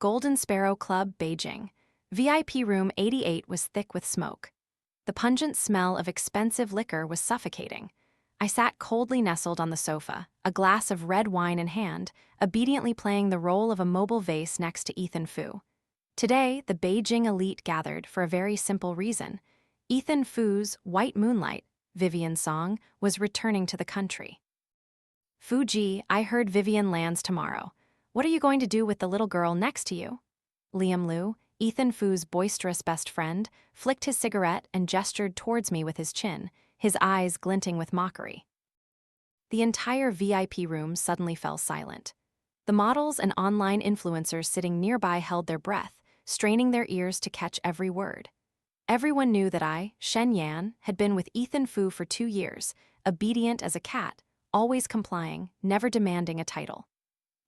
Golden Sparrow Club, Beijing. VIP room 88 was thick with smoke. The pungent smell of expensive liquor was suffocating. I sat coldly nestled on the sofa, a glass of red wine in hand, obediently playing the role of a mobile vase next to Ethan Fu. Today, the Beijing elite gathered for a very simple reason. Ethan Fu's White Moonlight, Vivian Song, was returning to the country. Fuji, I heard Vivian lands tomorrow. What are you going to do with the little girl next to you? Liam Liu, Ethan Fu's boisterous best friend, flicked his cigarette and gestured towards me with his chin, his eyes glinting with mockery. The entire VIP room suddenly fell silent. The models and online influencers sitting nearby held their breath, straining their ears to catch every word. Everyone knew that I, Shen Yan, had been with Ethan Fu for 2 years, obedient as a cat, always complying, never demanding a title.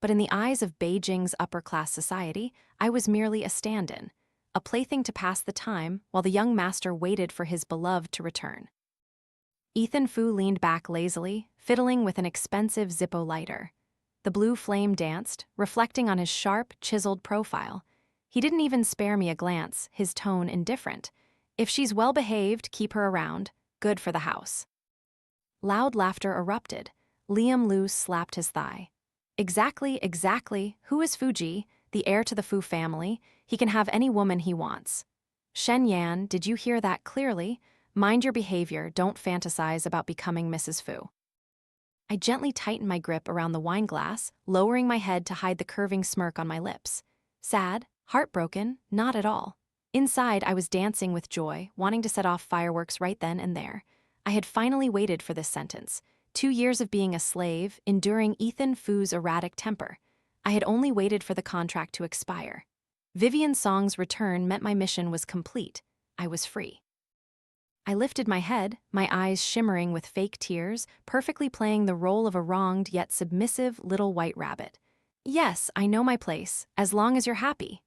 But in the eyes of Beijing's upper-class society, I was merely a stand-in, a plaything to pass the time while the young master waited for his beloved to return. Ethan Fu leaned back lazily, fiddling with an expensive Zippo lighter. The blue flame danced, reflecting on his sharp, chiseled profile. He didn't even spare me a glance, his tone indifferent. If she's well-behaved, keep her around. Good for the house. Loud laughter erupted. Liam Liu slapped his thigh. Exactly. Who is Fuji, the heir to the Fu family? He can have any woman he wants. Shen Yan, did you hear that clearly? Mind your behavior, don't fantasize about becoming Mrs. Fu. I gently tightened my grip around the wine glass, lowering my head to hide the curving smirk on my lips. Sad, heartbroken, not at all. Inside, I was dancing with joy, wanting to set off fireworks right then and there. I had finally waited for this sentence. 2 years of being a slave, enduring Ethan Fu's erratic temper. I had only waited for the contract to expire. Vivian Song's return meant my mission was complete. I was free. I lifted my head, my eyes shimmering with fake tears, perfectly playing the role of a wronged yet submissive little white rabbit. Yes, I know my place, as long as you're happy.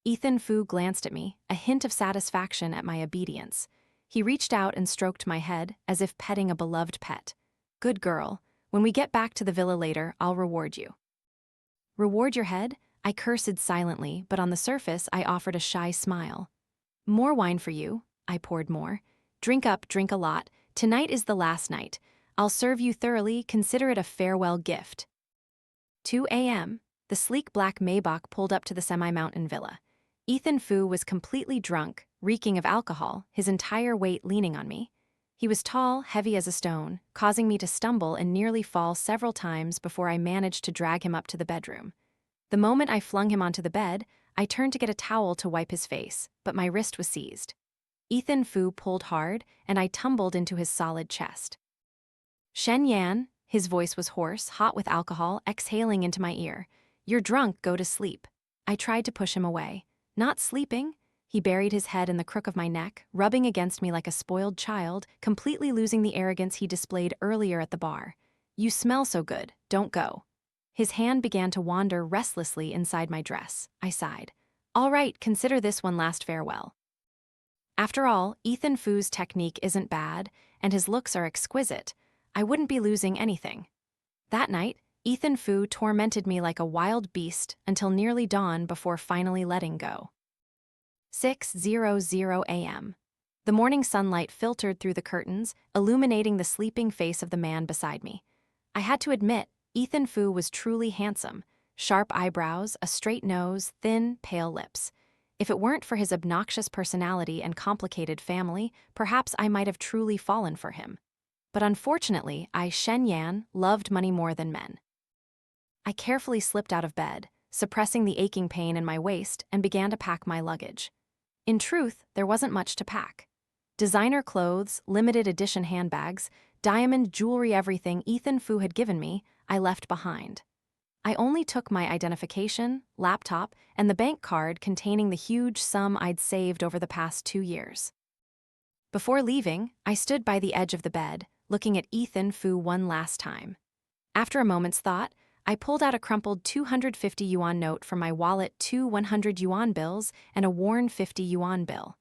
Ethan Fu glanced at me, a hint of satisfaction at my obedience. He reached out and stroked my head, as if petting a beloved pet. Good girl. When we get back to the villa later, I'll reward you. Reward your head? I cursed silently, but on the surface, I offered a shy smile. More wine for you. I poured more. Drink up, drink a lot. Tonight is the last night. I'll serve you thoroughly, consider it a farewell gift. 2 a.m. The sleek black Maybach pulled up to the semi-mountain villa. Ethan Fu was completely drunk, reeking of alcohol, his entire weight leaning on me. He was tall, heavy as a stone, causing me to stumble and nearly fall several times before I managed to drag him up to the bedroom. The moment I flung him onto the bed, I turned to get a towel to wipe his face, but my wrist was seized. Ethan Fu pulled hard, and I tumbled into his solid chest. Shen Yan, his voice was hoarse, hot with alcohol, exhaling into my ear. You're drunk, go to sleep. I tried to push him away. Not sleeping? He buried his head in the crook of my neck, rubbing against me like a spoiled child, completely losing the arrogance he displayed earlier at the bar. You smell so good, don't go. His hand began to wander restlessly inside my dress. I sighed. All right, consider this one last farewell. After all, Ethan Fu's technique isn't bad, and his looks are exquisite. I wouldn't be losing anything. That night, Ethan Fu tormented me like a wild beast until nearly dawn before finally letting go. 6:00 a.m. The morning sunlight filtered through the curtains, illuminating the sleeping face of the man beside me. I had to admit, Ethan Fu was truly handsome. Sharp eyebrows, a straight nose, thin, pale lips. If it weren't for his obnoxious personality and complicated family, perhaps I might have truly fallen for him. But unfortunately, I, Shen Yan, loved money more than men. I carefully slipped out of bed, suppressing the aching pain in my waist, and began to pack my luggage. In truth, there wasn't much to pack. Designer clothes, limited edition handbags, diamond jewelry, everything Ethan Fu had given me, I left behind. I only took my identification, laptop, and the bank card containing the huge sum I'd saved over the past 2 years. Before leaving, I stood by the edge of the bed, looking at Ethan Fu one last time. After a moment's thought, I pulled out a crumpled 250 yuan note from my wallet, 2 100 yuan bills, and a worn 50 yuan bill.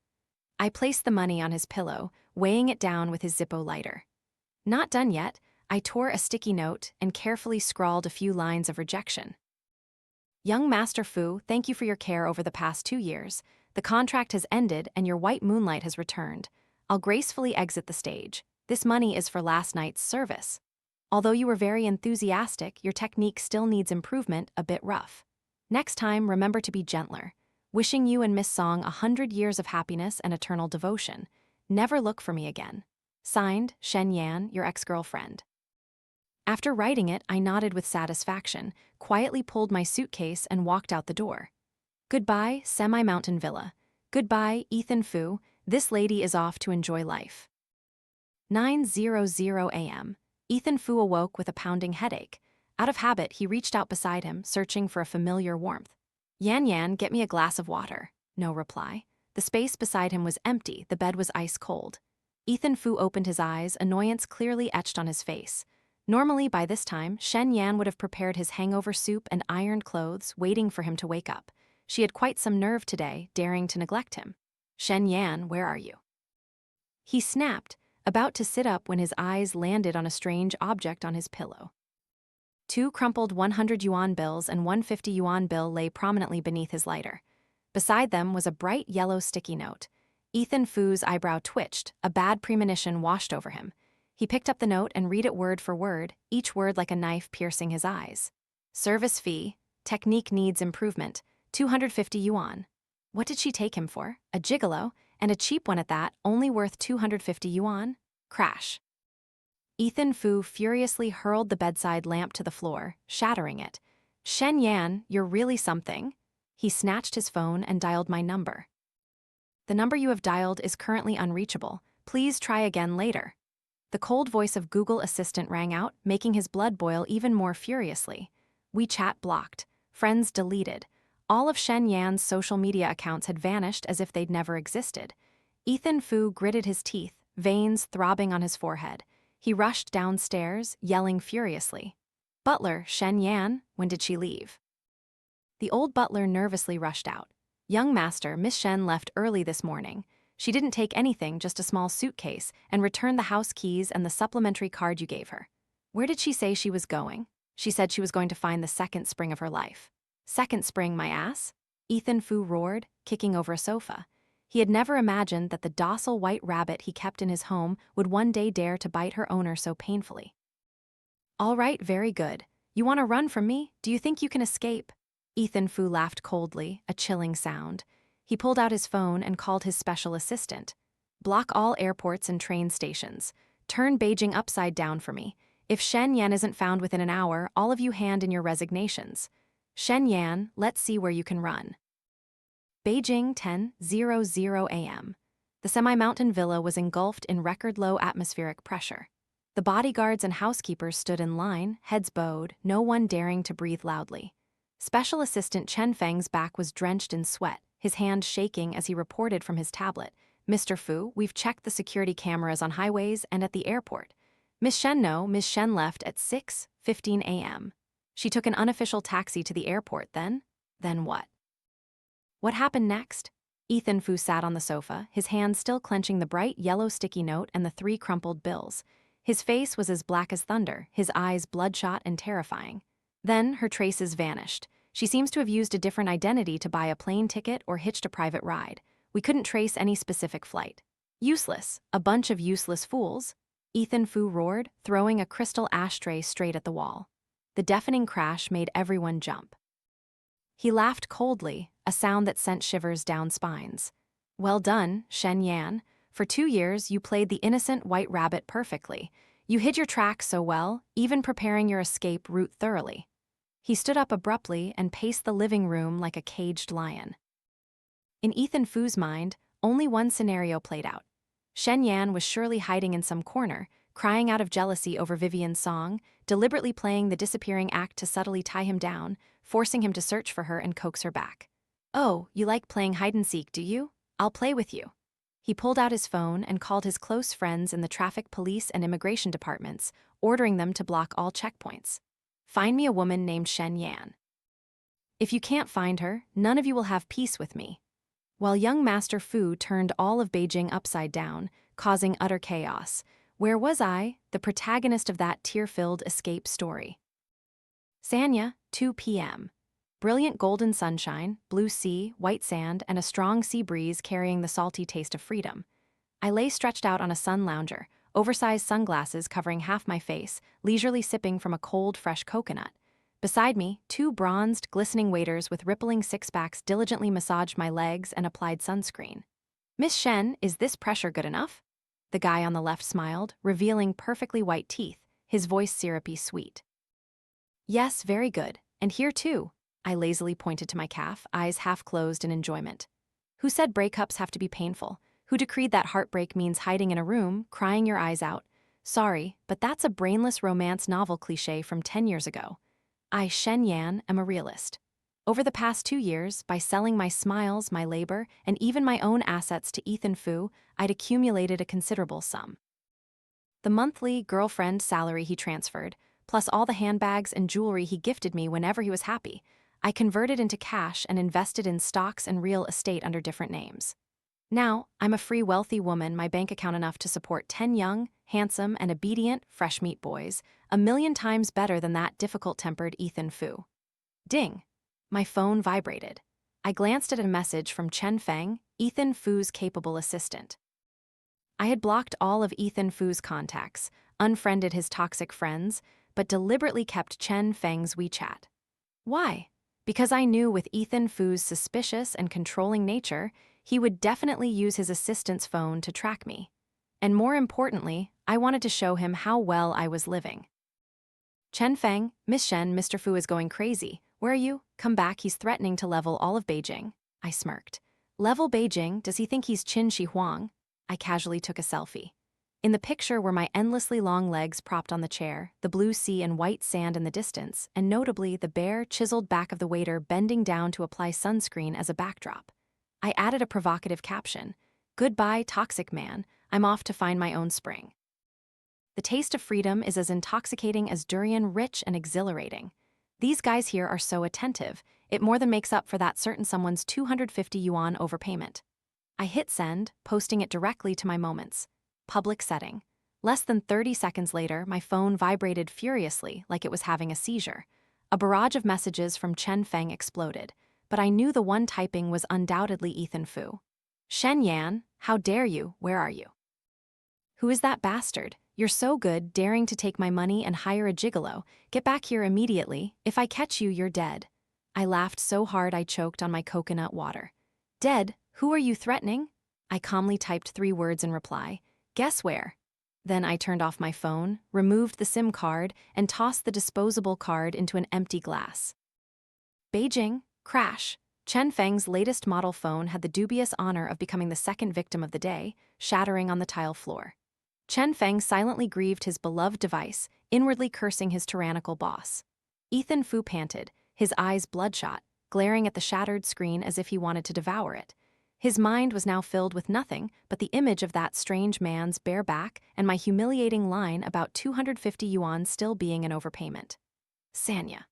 I placed the money on his pillow, weighing it down with his Zippo lighter. Not done yet, I tore a sticky note and carefully scrawled a few lines of rejection. Young Master Fu, thank you for your care over the past 2 years. The contract has ended and your white moonlight has returned. I'll gracefully exit the stage. This money is for last night's service. Although you were very enthusiastic, your technique still needs improvement, a bit rough. Next time, remember to be gentler. Wishing you and Miss Song 100 years of happiness and eternal devotion. Never look for me again. Signed, Shen Yan, your ex-girlfriend. After writing it, I nodded with satisfaction, quietly pulled my suitcase and walked out the door. Goodbye, semi-mountain villa. Goodbye, Ethan Fu. This lady is off to enjoy life. 9:00 a.m. Ethan Fu awoke with a pounding headache. Out of habit, he reached out beside him, searching for a familiar warmth. Yan, get me a glass of water. No reply. The space beside him was empty, the bed was ice cold. Ethan Fu opened his eyes, annoyance clearly etched on his face. Normally, by this time, Shen Yan would have prepared his hangover soup and ironed clothes, waiting for him to wake up. She had quite some nerve today, daring to neglect him. Shen Yan, where are you? He snapped, about to sit up when his eyes landed on a strange object on his pillow. 2 crumpled 100 yuan bills and 150 yuan bill lay prominently beneath his lighter. Beside them was a bright yellow sticky note. Ethan Fu's eyebrow twitched, a bad premonition washed over him. He picked up the note and read it word for word, each word like a knife piercing his eyes. Service fee, technique needs improvement, 250 yuan. What did she take him for? A gigolo, and a cheap one at that, only worth 250 yuan? Crash. Ethan Fu furiously hurled the bedside lamp to the floor, shattering it. Shen Yan, you're really something. He snatched his phone and dialed my number. The number you have dialed is currently unreachable. Please try again later. The cold voice of Google Assistant rang out, making his blood boil even more furiously. WeChat blocked. Friends deleted. All of Shen Yan's social media accounts had vanished as if they'd never existed. Ethan Fu gritted his teeth, veins throbbing on his forehead. He rushed downstairs, yelling furiously. Butler, Shen Yan, when did she leave? The old butler nervously rushed out. Young master, Miss Shen left early this morning. She didn't take anything, just a small suitcase, and returned the house keys and the supplementary card you gave her. Where did she say she was going? She said she was going to find the second spring of her life. Second spring, my ass? Ethan Fu roared, kicking over a sofa. He had never imagined that the docile white rabbit he kept in his home would one day dare to bite her owner so painfully. All right, very good. You want to run from me? Do you think you can escape? Ethan Fu laughed coldly, a chilling sound. He pulled out his phone and called his special assistant. Block all airports and train stations. Turn Beijing upside down for me. If Shen Yan isn't found within an hour, all of you hand in your resignations. Shen Yan, let's see where you can run. Beijing, 10:00 a.m. The semi-mountain villa was engulfed in record-low atmospheric pressure. The bodyguards and housekeepers stood in line, heads bowed, no one daring to breathe loudly. Special Assistant Chen Feng's back was drenched in sweat, his hand shaking as he reported from his tablet. Mr. Fu, we've checked the security cameras on highways and at the airport. Miss Shen left at 6:15 a.m. She took an unofficial taxi to the airport then? Then what? What happened next? Ethan Fu sat on the sofa, his hand still clenching the bright yellow sticky note and the 3 crumpled bills. His face was as black as thunder, his eyes bloodshot and terrifying. Then her traces vanished. She seems to have used a different identity to buy a plane ticket or hitched a private ride. We couldn't trace any specific flight. Useless, a bunch of useless fools. Ethan Fu roared, throwing a crystal ashtray straight at the wall. The deafening crash made everyone jump. He laughed coldly, a sound that sent shivers down spines. Well done, Shen Yan. For 2 years, you played the innocent white rabbit perfectly. You hid your tracks so well, even preparing your escape route thoroughly. He stood up abruptly and paced the living room like a caged lion. In Ethan Fu's mind, only one scenario played out. Shen Yan was surely hiding in some corner, crying out of jealousy over Vivian Song, deliberately playing the disappearing act to subtly tie him down, forcing him to search for her and coax her back. Oh, you like playing hide-and-seek, do you? I'll play with you. He pulled out his phone and called his close friends in the traffic police and immigration departments, ordering them to block all checkpoints. Find me a woman named Shen Yan. If you can't find her, none of you will have peace with me. While young Master Fu turned all of Beijing upside down, causing utter chaos, where was I, the protagonist of that tear-filled escape story? Sanya, 2 p.m. Brilliant golden sunshine, blue sea, white sand, and a strong sea breeze carrying the salty taste of freedom. I lay stretched out on a sun lounger, oversized sunglasses covering half my face, leisurely sipping from a cold, fresh coconut. Beside me, two bronzed, glistening waiters with rippling six-packs diligently massaged my legs and applied sunscreen. "Miss Shen, is this pressure good enough?" The guy on the left smiled, revealing perfectly white teeth, his voice syrupy sweet. "Yes, very good. And here too." I lazily pointed to my calf, eyes half closed in enjoyment. "Who said breakups have to be painful? Who decreed that heartbreak means hiding in a room, crying your eyes out? Sorry, but that's a brainless romance novel cliché from 10 years ago. I, Shen Yan, am a realist. Over the past 2 years, by selling my smiles, my labor, and even my own assets to Ethan Fu, I'd accumulated a considerable sum. The monthly girlfriend salary he transferred, plus all the handbags and jewelry he gifted me whenever he was happy, I converted into cash and invested in stocks and real estate under different names. Now, I'm a free, wealthy woman, my bank account enough to support 10 young, handsome, and obedient fresh meat boys, 1,000,000 times better than that difficult-tempered Ethan Fu. Ding! My phone vibrated. I glanced at a message from Chen Feng, Ethan Fu's capable assistant. I had blocked all of Ethan Fu's contacts, unfriended his toxic friends, but deliberately kept Chen Feng's WeChat. Why? Because I knew with Ethan Fu's suspicious and controlling nature, he would definitely use his assistant's phone to track me. And more importantly, I wanted to show him how well I was living. "Chen Feng, Miss Shen, Mr. Fu is going crazy. Where are you? Come back, he's threatening to level all of Beijing." I smirked. "Level Beijing? Does he think he's Qin Shi Huang?" I casually took a selfie. In the picture were my endlessly long legs propped on the chair, the blue sea and white sand in the distance, and notably the bare, chiseled back of the waiter bending down to apply sunscreen as a backdrop. I added a provocative caption, "Goodbye, toxic man, I'm off to find my own spring." The taste of freedom is as intoxicating as durian, rich and exhilarating. These guys here are so attentive, it more than makes up for that certain someone's 250 yuan overpayment. I hit send, posting it directly to my moments. Public setting. Less than 30 seconds later, my phone vibrated furiously like it was having a seizure. A barrage of messages from Chen Feng exploded, but I knew the one typing was undoubtedly Ethan Fu. "Shen Yan, how dare you, where are you? Who is that bastard? You're so good, daring to take my money and hire a gigolo. Get back here immediately. If I catch you, you're dead." I laughed so hard I choked on my coconut water. "Dead? Who are you threatening?" I calmly typed 3 words in reply. "Guess where?" Then I turned off my phone, removed the SIM card, and tossed the disposable card into an empty glass. Beijing, crash. Chen Feng's latest model phone had the dubious honor of becoming the second victim of the day, shattering on the tile floor. Chen Feng silently grieved his beloved device, inwardly cursing his tyrannical boss. Ethan Fu panted, his eyes bloodshot, glaring at the shattered screen as if he wanted to devour it. His mind was now filled with nothing but the image of that strange man's bare back and my humiliating line about 250 yuan still being an overpayment. "Sanya.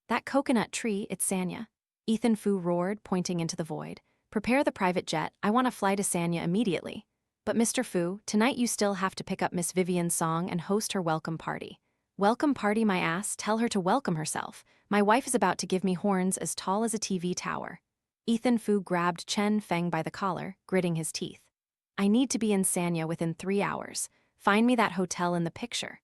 That coconut tree, it's Sanya," Ethan Fu roared, pointing into the void. "Prepare the private jet, I want to fly to Sanya immediately. But Mr. Fu, tonight you still have to pick up Miss Vivian Song and host her welcome party." "Welcome party, my ass, tell her to welcome herself. My wife is about to give me horns as tall as a TV tower." Ethan Fu grabbed Chen Feng by the collar, gritting his teeth. "I need to be in Sanya within 3 hours. Find me that hotel in the picture.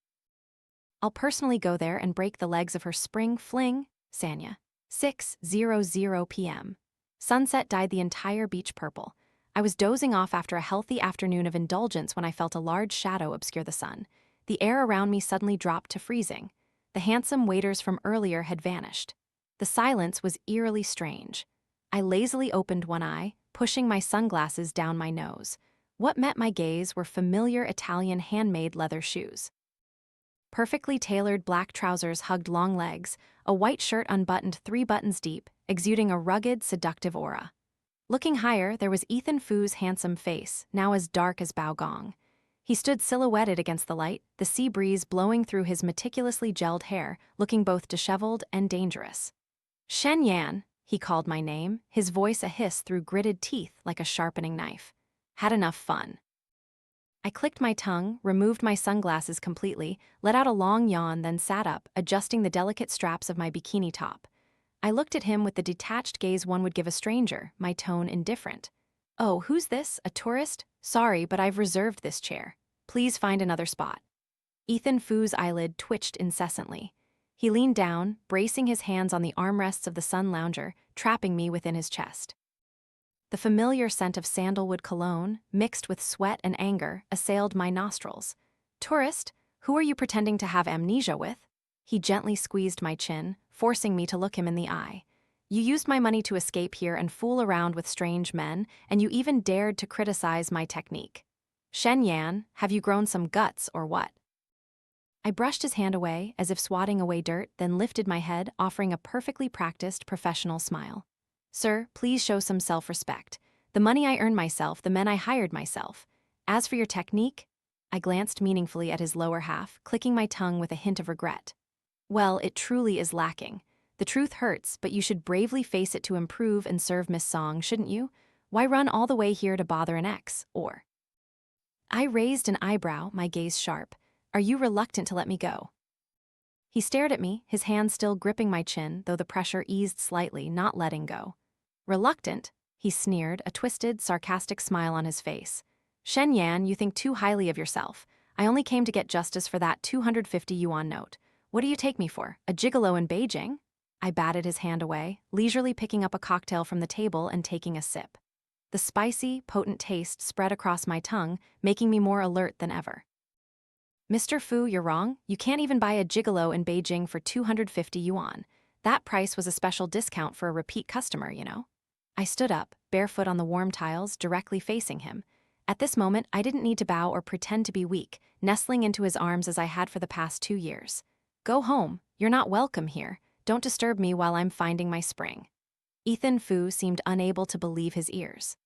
I'll personally go there and break the legs of her spring fling." Sanya. 6:00 p.m. Sunset dyed the entire beach purple. I was dozing off after a healthy afternoon of indulgence when I felt a large shadow obscure the sun. The air around me suddenly dropped to freezing. The handsome waiters from earlier had vanished. The silence was eerily strange. I lazily opened one eye, pushing my sunglasses down my nose. What met my gaze were familiar Italian handmade leather shoes. Perfectly tailored black trousers hugged long legs, a white shirt unbuttoned 3 buttons deep, exuding a rugged, seductive aura. Looking higher, there was Ethan Fu's handsome face, now as dark as Bao Gong. He stood silhouetted against the light, the sea breeze blowing through his meticulously gelled hair, looking both disheveled and dangerous. "Shen Yan," he called my name, his voice a hiss through gritted teeth like a sharpening knife. "Had enough fun." I clicked my tongue, removed my sunglasses completely, let out a long yawn, then sat up, adjusting the delicate straps of my bikini top. I looked at him with the detached gaze one would give a stranger, my tone indifferent. "Oh, who's this? A tourist? Sorry, but I've reserved this chair. Please find another spot." Ethan Fu's eyelid twitched incessantly. He leaned down, bracing his hands on the armrests of the sun lounger, trapping me within his chest. The familiar scent of sandalwood cologne, mixed with sweat and anger, assailed my nostrils. "Tourist, who are you pretending to have amnesia with?" He gently squeezed my chin, forcing me to look him in the eye. "You used my money to escape here and fool around with strange men, and you even dared to criticize my technique. Shen Yan, have you grown some guts or what?" I brushed his hand away, as if swatting away dirt, then lifted my head, offering a perfectly practiced, professional smile. "Sir, please show some self-respect. The money I earned myself, the men I hired myself. As for your technique," I glanced meaningfully at his lower half, clicking my tongue with a hint of regret. "Well, it truly is lacking. The truth hurts, but you should bravely face it to improve and serve Miss Song, shouldn't you? Why run all the way here to bother an ex, or?" I raised an eyebrow, my gaze sharp. "Are you reluctant to let me go?" He stared at me, his hand still gripping my chin, though the pressure eased slightly, not letting go. "Reluctant?" he sneered, a twisted, sarcastic smile on his face. "Shen Yan, you think too highly of yourself. I only came to get justice for that 250 yuan note. What do you take me for, a gigolo in Beijing?" I batted his hand away, leisurely picking up a cocktail from the table and taking a sip. The spicy, potent taste spread across my tongue, making me more alert than ever. "Mr. Fu, you're wrong. You can't even buy a gigolo in Beijing for 250 yuan. That price was a special discount for a repeat customer, you know." I stood up, barefoot on the warm tiles, directly facing him. At this moment, I didn't need to bow or pretend to be weak, nestling into his arms as I had for the past 2 years. "Go home. You're not welcome here. Don't disturb me while I'm finding my spring." Ethan Fu seemed unable to believe his ears.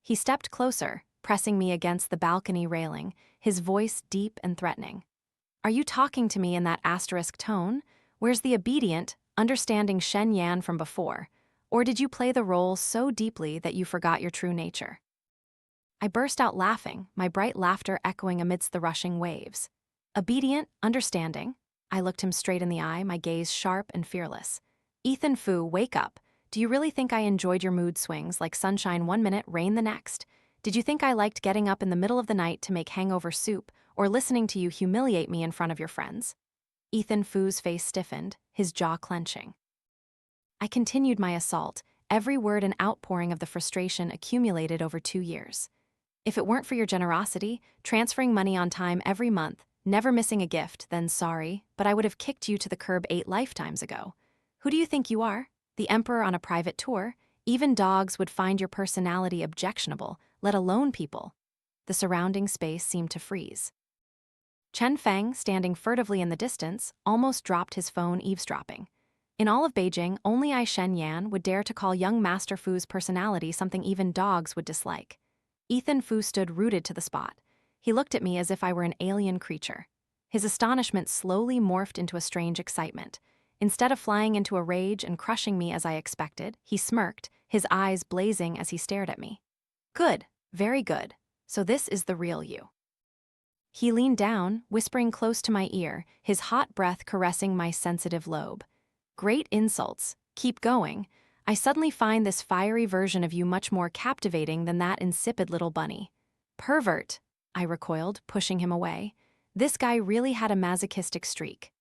He stepped closer, pressing me against the balcony railing, his voice deep and threatening. "Are you talking to me in that asterisk tone? Where's the obedient, understanding Shen Yan from before? Or did you play the role so deeply that you forgot your true nature?" I burst out laughing, my bright laughter echoing amidst the rushing waves. "Obedient, understanding?" I looked him straight in the eye, my gaze sharp and fearless. "Ethan Fu, wake up. Do you really think I enjoyed your mood swings, like sunshine 1 minute, rain the next? Did you think I liked getting up in the middle of the night to make hangover soup, or listening to you humiliate me in front of your friends?" Ethan Fu's face stiffened, his jaw clenching. I continued my assault, every word an outpouring of the frustration accumulated over 2 years. "If it weren't for your generosity, transferring money on time every month, never missing a gift, then sorry, but I would have kicked you to the curb 8 lifetimes ago. Who do you think you are? The emperor on a private tour? Even dogs would find your personality objectionable, let alone people." The surrounding space seemed to freeze. Chen Feng, standing furtively in the distance, almost dropped his phone, eavesdropping. In all of Beijing, only I, Shen Yan, would dare to call young Master Fu's personality something even dogs would dislike. Ethan Fu stood rooted to the spot. He looked at me as if I were an alien creature. His astonishment slowly morphed into a strange excitement. Instead of flying into a rage and crushing me as I expected, he smirked, his eyes blazing as he stared at me. "Good, very good. So this is the real you." He leaned down, whispering close to my ear, his hot breath caressing my sensitive lobe. "Great insults. Keep going. I suddenly find this fiery version of you much more captivating than that insipid little bunny." "Pervert," I recoiled, pushing him away. This guy really had a masochistic streak.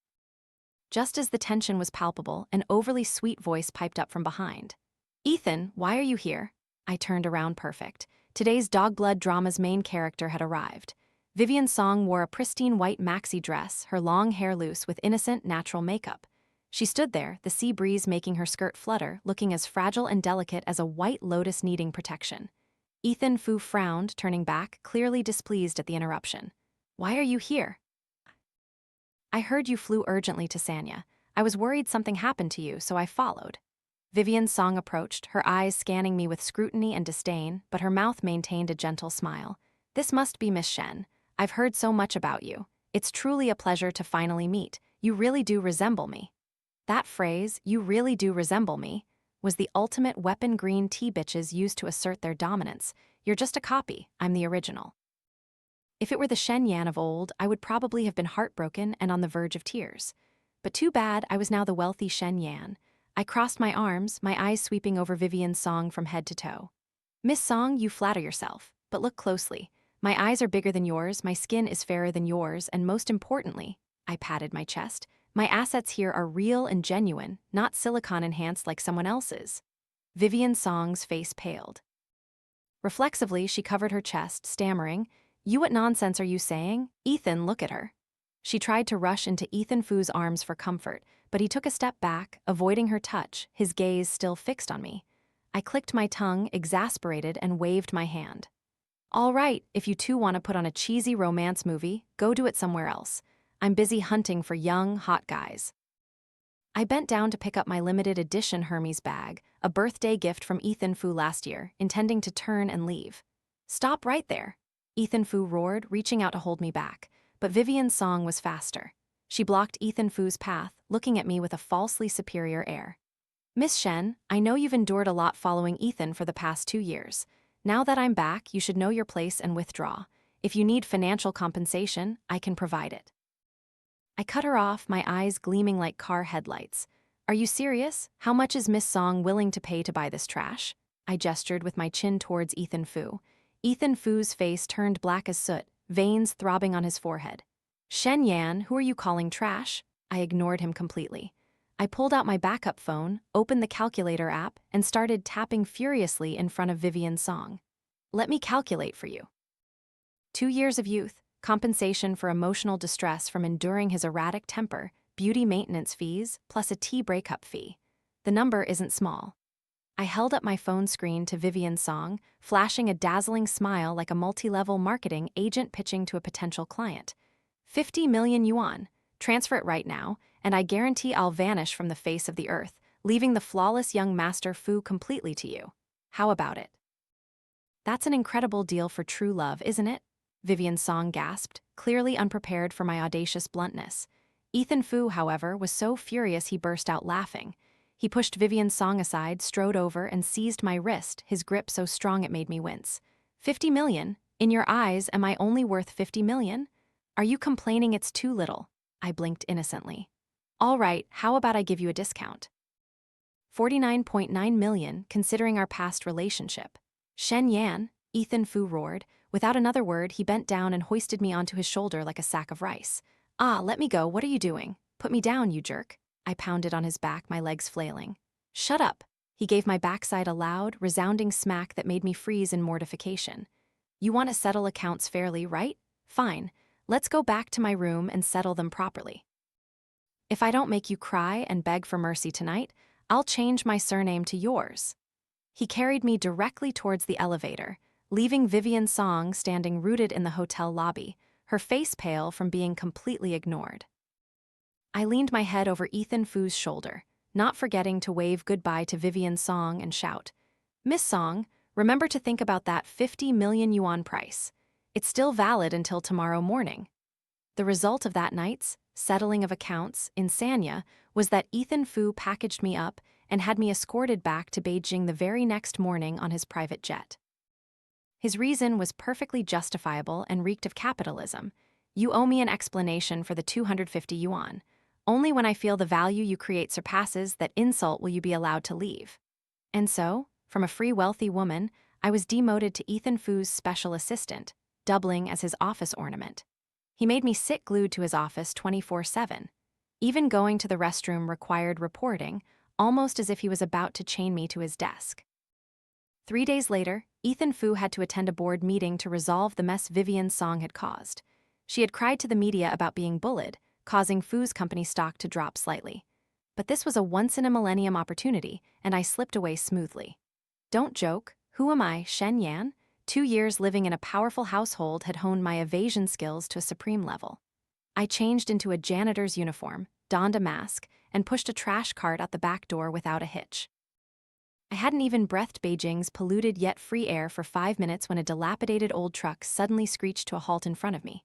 Just as the tension was palpable, an overly sweet voice piped up from behind. "Ethan, why are you here?" I turned around perfect. Today's dog blood drama's main character had arrived. Vivian Song wore a pristine white maxi dress, her long hair loose with innocent, natural makeup. She stood there, the sea breeze making her skirt flutter, looking as fragile and delicate as a white lotus needing protection. Ethan Fu frowned, turning back, clearly displeased at the interruption. "Why are you here?" "I heard you flew urgently to Sanya. I was worried something happened to you, so I followed." Vivian Song approached, her eyes scanning me with scrutiny and disdain, but her mouth maintained a gentle smile. "This must be Miss Shen. I've heard so much about you. It's truly a pleasure to finally meet. You really do resemble me." That phrase, "you really do resemble me," was the ultimate weapon green tea bitches used to assert their dominance. "You're just a copy, I'm the original." If it were the Shen Yan of old, I would probably have been heartbroken and on the verge of tears. But too bad I was now the wealthy Shen Yan. I crossed my arms, my eyes sweeping over Vivian Song from head to toe. Miss Song, you flatter yourself, but look closely. My eyes are bigger than yours, my skin is fairer than yours, and most importantly, I patted my chest, my assets here are real and genuine, not silicone-enhanced like someone else's. Vivian Song's face paled. Reflexively, she covered her chest, stammering, "You, what nonsense are you saying? Ethan, look at her." She tried to rush into Ethan Fu's arms for comfort, but he took a step back, avoiding her touch, his gaze still fixed on me. I clicked my tongue, exasperated, and waved my hand. "All right, if you two want to put on a cheesy romance movie, go do it somewhere else. I'm busy hunting for young, hot guys." I bent down to pick up my limited edition Hermes bag, a birthday gift from Ethan Fu last year, intending to turn and leave. "Stop right there," Ethan Fu roared, reaching out to hold me back, but Vivian Song was faster. She blocked Ethan Fu's path, looking at me with a falsely superior air. "Miss Shen, I know you've endured a lot following Ethan for the past 2 years. Now that I'm back, you should know your place and withdraw. If you need financial compensation, I can provide it." I cut her off, my eyes gleaming like car headlights. "Are you serious? How much is Miss Song willing to pay to buy this trash?" I gestured with my chin towards Ethan Fu. Ethan Fu's face turned black as soot, veins throbbing on his forehead. "Shen Yan, who are you calling trash?" I ignored him completely. I pulled out my backup phone, opened the calculator app, and started tapping furiously in front of Vivian Song. "Let me calculate for you. 2 years of youth, compensation for emotional distress from enduring his erratic temper, beauty maintenance fees, plus a tea breakup fee. The number isn't small." I held up my phone screen to Vivian Song, flashing a dazzling smile like a multi-level marketing agent pitching to a potential client. 50 million yuan. Transfer it right now, and I guarantee I'll vanish from the face of the earth, leaving the flawless young Master Fu completely to you. How about it?" "That's an incredible deal for true love, isn't it?" Vivian Song gasped, clearly unprepared for my audacious bluntness. Ethan Fu, however, was so furious he burst out laughing. He pushed Vivian Song aside, strode over, and seized my wrist, his grip so strong it made me wince. 50 million? In your eyes, am I only worth 50 million? Are you complaining it's too little?" I blinked innocently. "All right, how about I give you a discount? 49.9 million, considering our past relationship." "Shen Yan," Ethan Fu roared. Without another word, he bent down and hoisted me onto his shoulder like a sack of rice. "Ah, let me go, what are you doing? Put me down, you jerk." I pounded on his back, my legs flailing. "Shut up." He gave my backside a loud, resounding smack that made me freeze in mortification. "You want to settle accounts fairly, right? Fine. Let's go back to my room and settle them properly. If I don't make you cry and beg for mercy tonight, I'll change my surname to yours." He carried me directly towards the elevator, leaving Vivian Song standing rooted in the hotel lobby, her face pale from being completely ignored. I leaned my head over Ethan Fu's shoulder, not forgetting to wave goodbye to Vivian Song and shout, "Miss Song, remember to think about that 50 million yuan price. It's still valid until tomorrow morning." The result of that night's settling of accounts in Sanya was that Ethan Fu packaged me up and had me escorted back to Beijing the very next morning on his private jet. His reason was perfectly justifiable and reeked of capitalism. "You owe me an explanation for the 250 yuan. Only when I feel the value you create surpasses that insult will you be allowed to leave." And so, from a free wealthy woman, I was demoted to Ethan Fu's special assistant, doubling as his office ornament. He made me sit glued to his office 24/7. Even going to the restroom required reporting, almost as if he was about to chain me to his desk. 3 days later, Ethan Fu had to attend a board meeting to resolve the mess Vivian Song had caused. She had cried to the media about being bullied, causing Fu's company stock to drop slightly. But this was a once-in-a-millennium opportunity, and I slipped away smoothly. Don't joke, who am I, Shen Yan? 2 years living in a powerful household had honed my evasion skills to a supreme level. I changed into a janitor's uniform, donned a mask, and pushed a trash cart out the back door without a hitch. I hadn't even breathed Beijing's polluted yet free air for 5 minutes when a dilapidated old truck suddenly screeched to a halt in front of me.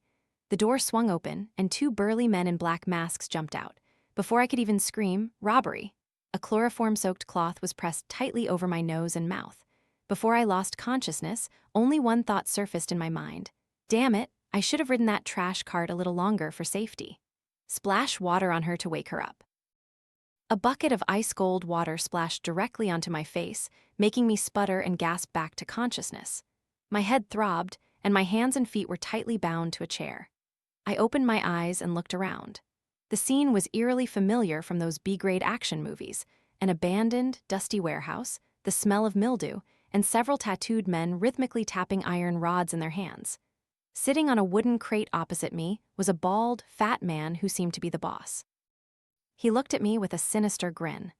The door swung open, and 2 burly men in black masks jumped out. Before I could even scream, robbery. A chloroform-soaked cloth was pressed tightly over my nose and mouth. Before I lost consciousness, only one thought surfaced in my mind. Damn it, I should have ridden that trash cart a little longer for safety. Splash water on her to wake her up. A bucket of ice-cold water splashed directly onto my face, making me sputter and gasp back to consciousness. My head throbbed, and my hands and feet were tightly bound to a chair. I opened my eyes and looked around. The scene was eerily familiar from those B-grade action movies: an abandoned, dusty warehouse, the smell of mildew, and several tattooed men rhythmically tapping iron rods in their hands. Sitting on a wooden crate opposite me was a bald, fat man who seemed to be the boss. He looked at me with a sinister grin.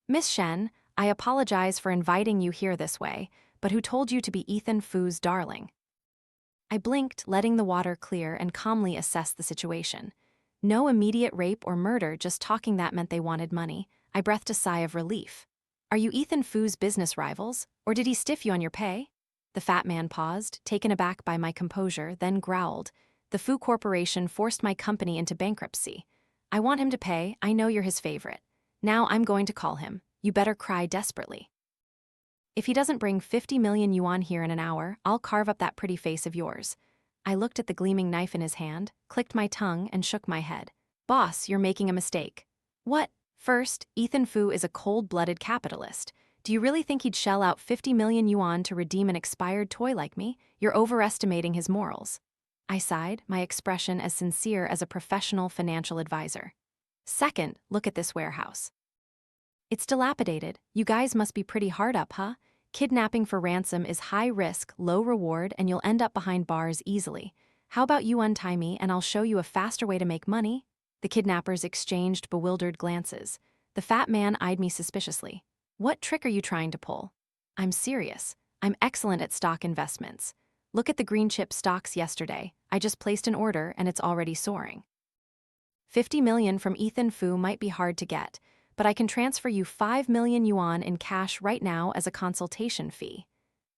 "Miss Shen, I apologize for inviting you here this way, but who told you to be Ethan Fu's darling?" I blinked, letting the water clear, and calmly assessed the situation. No immediate rape or murder, just talking that meant they wanted money. I breathed a sigh of relief. "Are you Ethan Fu's business rivals, or did he stiff you on your pay?" The fat man paused, taken aback by my composure, then growled. "The Fu Corporation forced my company into bankruptcy. I want him to pay. I know you're his favorite. Now I'm going to call him. You better cry desperately. If he doesn't bring 50 million yuan here in an hour, I'll carve up that pretty face of yours." I looked at the gleaming knife in his hand, clicked my tongue, and shook my head. "Boss, you're making a mistake." "What?" "First, Ethan Fu is a cold-blooded capitalist. Do you really think he'd shell out 50 million yuan to redeem an expired toy like me? You're overestimating his morals." I sighed, my expression as sincere as a professional financial advisor. "Second, look at this warehouse. It's dilapidated. You guys must be pretty hard up, huh? Kidnapping for ransom is high risk, low reward, and you'll end up behind bars easily. How about you untie me and I'll show you a faster way to make money?" The kidnappers exchanged bewildered glances. The fat man eyed me suspiciously. "What trick are you trying to pull?" "I'm serious. I'm excellent at stock investments. Look at the green chip stocks yesterday. I just placed an order and it's already soaring. 50 million from Ethan Fu might be hard to get, but I can transfer you 5 million yuan in cash right now as a consultation fee.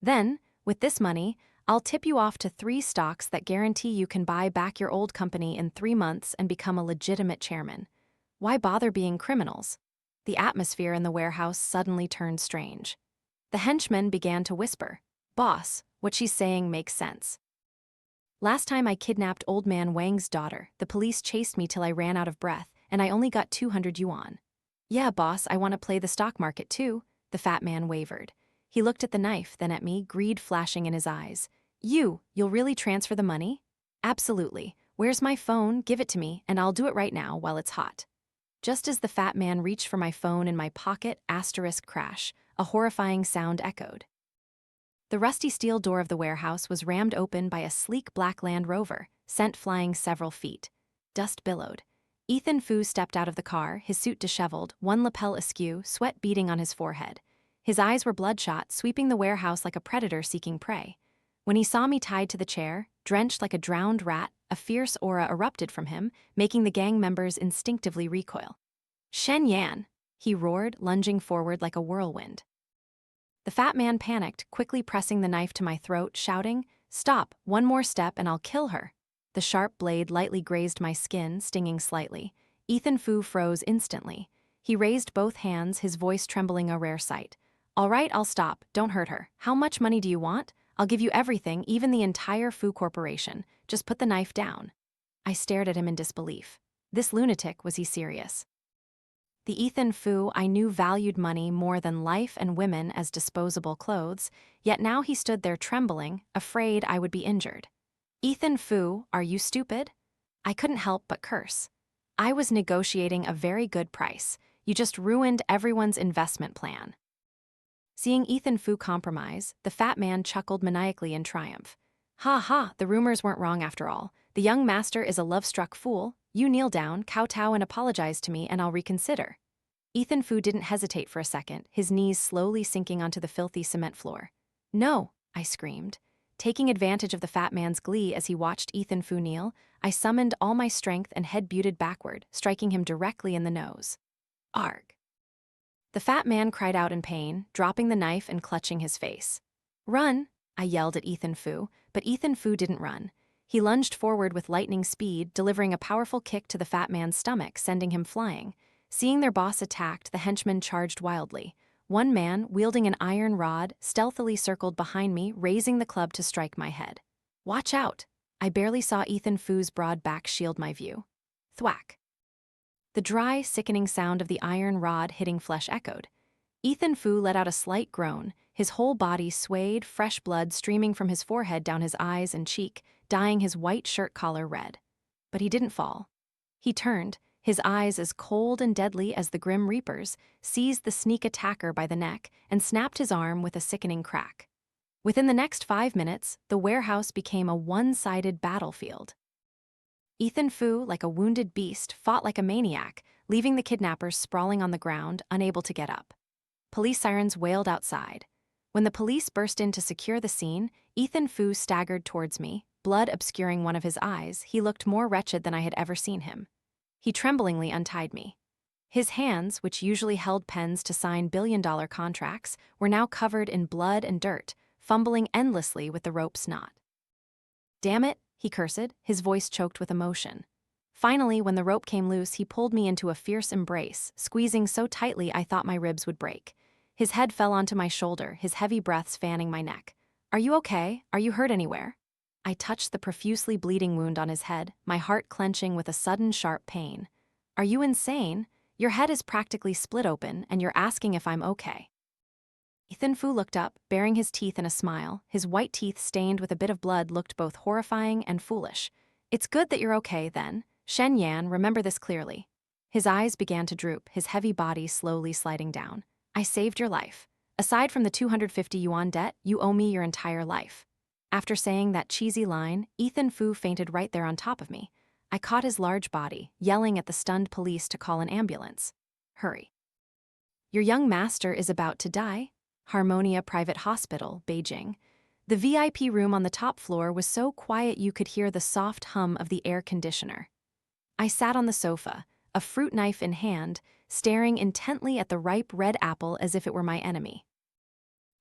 Then, with this money, I'll tip you off to 3 stocks that guarantee you can buy back your old company in 3 months and become a legitimate chairman. Why bother being criminals?" The atmosphere in the warehouse suddenly turned strange. The henchmen began to whisper. "Boss, what she's saying makes sense. Last time I kidnapped old man Wang's daughter, the police chased me till I ran out of breath, and I only got 200 yuan. Yeah, boss, I want to play the stock market too." The fat man wavered. He looked at the knife, then at me, greed flashing in his eyes. You'll really transfer the money?" "Absolutely. Where's my phone? Give it to me, and I'll do it right now while it's hot." Just as the fat man reached for my phone in my pocket, asterisk crash, a horrifying sound echoed. The rusty steel door of the warehouse was rammed open by a sleek black Land Rover, scent flying several feet. Dust billowed. Ethan Fu stepped out of the car, his suit disheveled, one lapel askew, sweat beading on his forehead. His eyes were bloodshot, sweeping the warehouse like a predator seeking prey. When he saw me tied to the chair, drenched like a drowned rat, a fierce aura erupted from him, making the gang members instinctively recoil. "Shen Yan!" he roared, lunging forward like a whirlwind. The fat man panicked, quickly pressing the knife to my throat, shouting, "Stop, one more step and I'll kill her." The sharp blade lightly grazed my skin, stinging slightly. Ethan Fu froze instantly. He raised both hands, his voice trembling a rare sight. "All right, I'll stop. Don't hurt her. How much money do you want? I'll give you everything, even the entire Fu Corporation. Just put the knife down." I stared at him in disbelief. This lunatic, was he serious? The Ethan Fu I knew valued money more than life and women as disposable clothes, yet now he stood there trembling, afraid I would be injured. "Ethan Fu, are you stupid?" I couldn't help but curse. "I was negotiating a very good price. You just ruined everyone's investment plan." Seeing Ethan Fu compromise, the fat man chuckled maniacally in triumph. "Ha ha, the rumors weren't wrong after all. The young master is a love-struck fool. You kneel down, kowtow, and apologize to me, and I'll reconsider." Ethan Fu didn't hesitate for a second, his knees slowly sinking onto the filthy cement floor. "No," I screamed. Taking advantage of the fat man's glee as he watched Ethan Fu kneel, I summoned all my strength and head butted backward, striking him directly in the nose. Arg! The fat man cried out in pain, dropping the knife and clutching his face. "Run!" I yelled at Ethan Fu, but Ethan Fu didn't run. He lunged forward with lightning speed, delivering a powerful kick to the fat man's stomach, sending him flying. Seeing their boss attacked, the henchmen charged wildly. One man, wielding an iron rod, stealthily circled behind me, raising the club to strike my head. "Watch out!" I barely saw Ethan Fu's broad back shield my view. Thwack! The dry, sickening sound of the iron rod hitting flesh echoed. Ethan Fu let out a slight groan, his whole body swayed, fresh blood streaming from his forehead down his eyes and cheek, dyeing his white shirt collar red. But he didn't fall. He turned, his eyes as cold and deadly as the Grim Reaper's, seized the sneak attacker by the neck, and snapped his arm with a sickening crack. Within the next 5 minutes, the warehouse became a one-sided battlefield. Ethan Fu, like a wounded beast, fought like a maniac, leaving the kidnappers sprawling on the ground, unable to get up. Police sirens wailed outside. When the police burst in to secure the scene, Ethan Fu staggered towards me, blood obscuring one of his eyes. He looked more wretched than I had ever seen him. He tremblingly untied me. His hands, which usually held pens to sign billion-dollar contracts, were now covered in blood and dirt, fumbling endlessly with the rope's knot. "Damn it," he cursed, his voice choked with emotion. Finally, when the rope came loose, he pulled me into a fierce embrace, squeezing so tightly I thought my ribs would break. His head fell onto my shoulder, his heavy breaths fanning my neck. "Are you okay? Are you hurt anywhere?" I touched the profusely bleeding wound on his head, my heart clenching with a sudden sharp pain. "Are you insane? Your head is practically split open, and you're asking if I'm okay." Ethan Fu looked up, baring his teeth in a smile. His white teeth stained with a bit of blood looked both horrifying and foolish. "It's good that you're okay, then. Shen Yan, remember this clearly." His eyes began to droop, his heavy body slowly sliding down. "I saved your life. Aside from the 250 Yuan debt, you owe me your entire life." After saying that cheesy line, Ethan Fu fainted right there on top of me. I caught his large body, yelling at the stunned police to call an ambulance. "Hurry. Your young master is about to die." Harmonia Private Hospital, Beijing. The VIP room on the top floor was so quiet you could hear the soft hum of the air conditioner. I sat on the sofa, a fruit knife in hand, staring intently at the ripe red apple as if it were my enemy.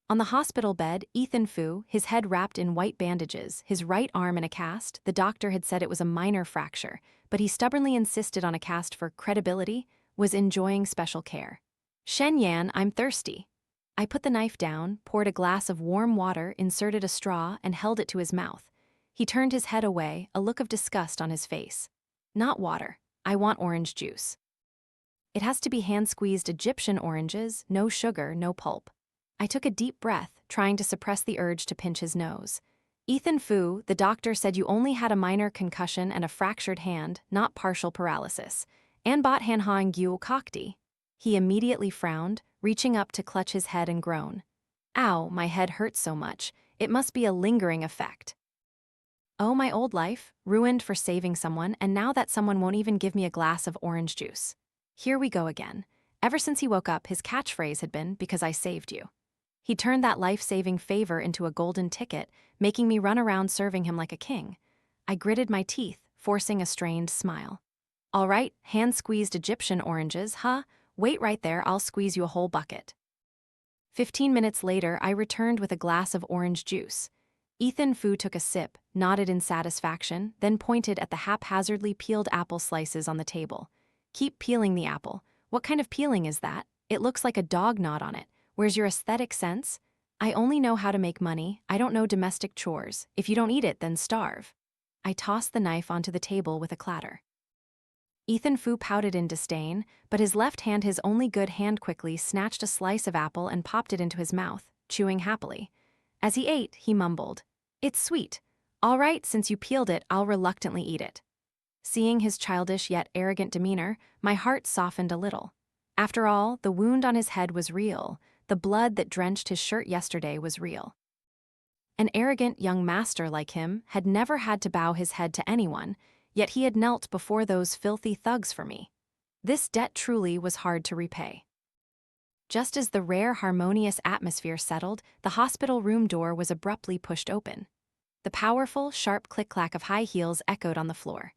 On the hospital bed, Ethan Fu, his head wrapped in white bandages, his right arm in a cast. The doctor had said it was a minor fracture, but he stubbornly insisted on a cast for credibility, was enjoying special care. "Shen Yan, I'm thirsty." I put the knife down, poured a glass of warm water, inserted a straw, and held it to his mouth. He turned his head away, a look of disgust on his face. "Not water. I want orange juice. It has to be hand-squeezed Egyptian oranges, no sugar, no pulp." I took a deep breath, trying to suppress the urge to pinch his nose. "Ethan Fu, the doctor said you only had a minor concussion and a fractured hand, not partial paralysis. And bot han hang gu kokdi." He immediately frowned, reaching up to clutch his head and groan. "Ow, my head hurts so much. It must be a lingering effect." Oh, my old life, ruined for saving someone, and now that someone won't even give me a glass of orange juice. Here we go again. Ever since he woke up, his catchphrase had been, "Because I saved you." He turned that life-saving favor into a golden ticket, making me run around serving him like a king. I gritted my teeth, forcing a strained smile. "All right, hand-squeezed Egyptian oranges, huh? Wait right there, I'll squeeze you a whole bucket." 15 minutes later, I returned with a glass of orange juice. Ethan Fu took a sip, nodded in satisfaction, then pointed at the haphazardly peeled apple slices on the table. "Keep peeling the apple. What kind of peeling is that? It looks like a dog knot on it. Where's your aesthetic sense? I only know how to make money. I don't know domestic chores. If you don't eat it, then starve." I tossed the knife onto the table with a clatter. Ethan Fu pouted in disdain, but his left hand, his only good hand, quickly snatched a slice of apple and popped it into his mouth, chewing happily. As he ate, he mumbled, "It's sweet. All right, since you peeled it, I'll reluctantly eat it." Seeing his childish yet arrogant demeanor, my heart softened a little. After all, the wound on his head was real. The blood that drenched his shirt yesterday was real. An arrogant young master like him had never had to bow his head to anyone, yet he had knelt before those filthy thugs for me. This debt truly was hard to repay. Just as the rare harmonious atmosphere settled, the hospital room door was abruptly pushed open. The powerful, sharp click-clack of high heels echoed on the floor.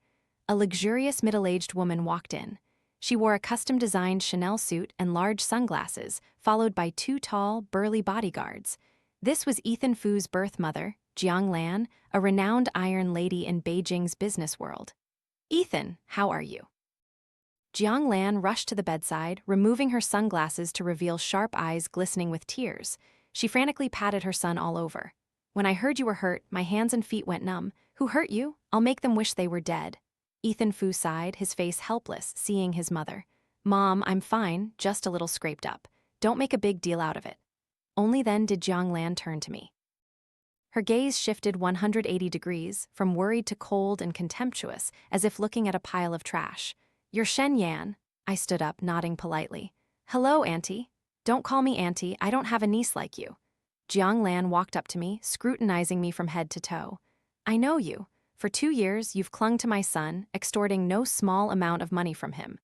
A luxurious middle-aged woman walked in. She wore a custom-designed Chanel suit and large sunglasses, followed by 2 tall, burly bodyguards. This was Ethan Fu's birth mother, Jiang Lan, a renowned iron lady in Beijing's business world. "Ethan, how are you?" Jiang Lan rushed to the bedside, removing her sunglasses to reveal sharp eyes glistening with tears. She frantically patted her son all over. "When I heard you were hurt, my hands and feet went numb. Who hurt you? I'll make them wish they were dead." Ethan Fu sighed, his face helpless, seeing his mother. Mom, I'm fine, just a little scraped up. Don't make a big deal out of it. Only then did Jiang Lan turn to me. Her gaze shifted 180 degrees, from worried to cold and contemptuous, as if looking at a pile of trash. You're Shen Yan. I stood up, nodding politely. Hello, Auntie. Don't call me Auntie, I don't have a niece like you. Jiang Lan walked up to me, scrutinizing me from head to toe. I know you. For 2 years, you've clung to my son, extorting no small amount of money from him.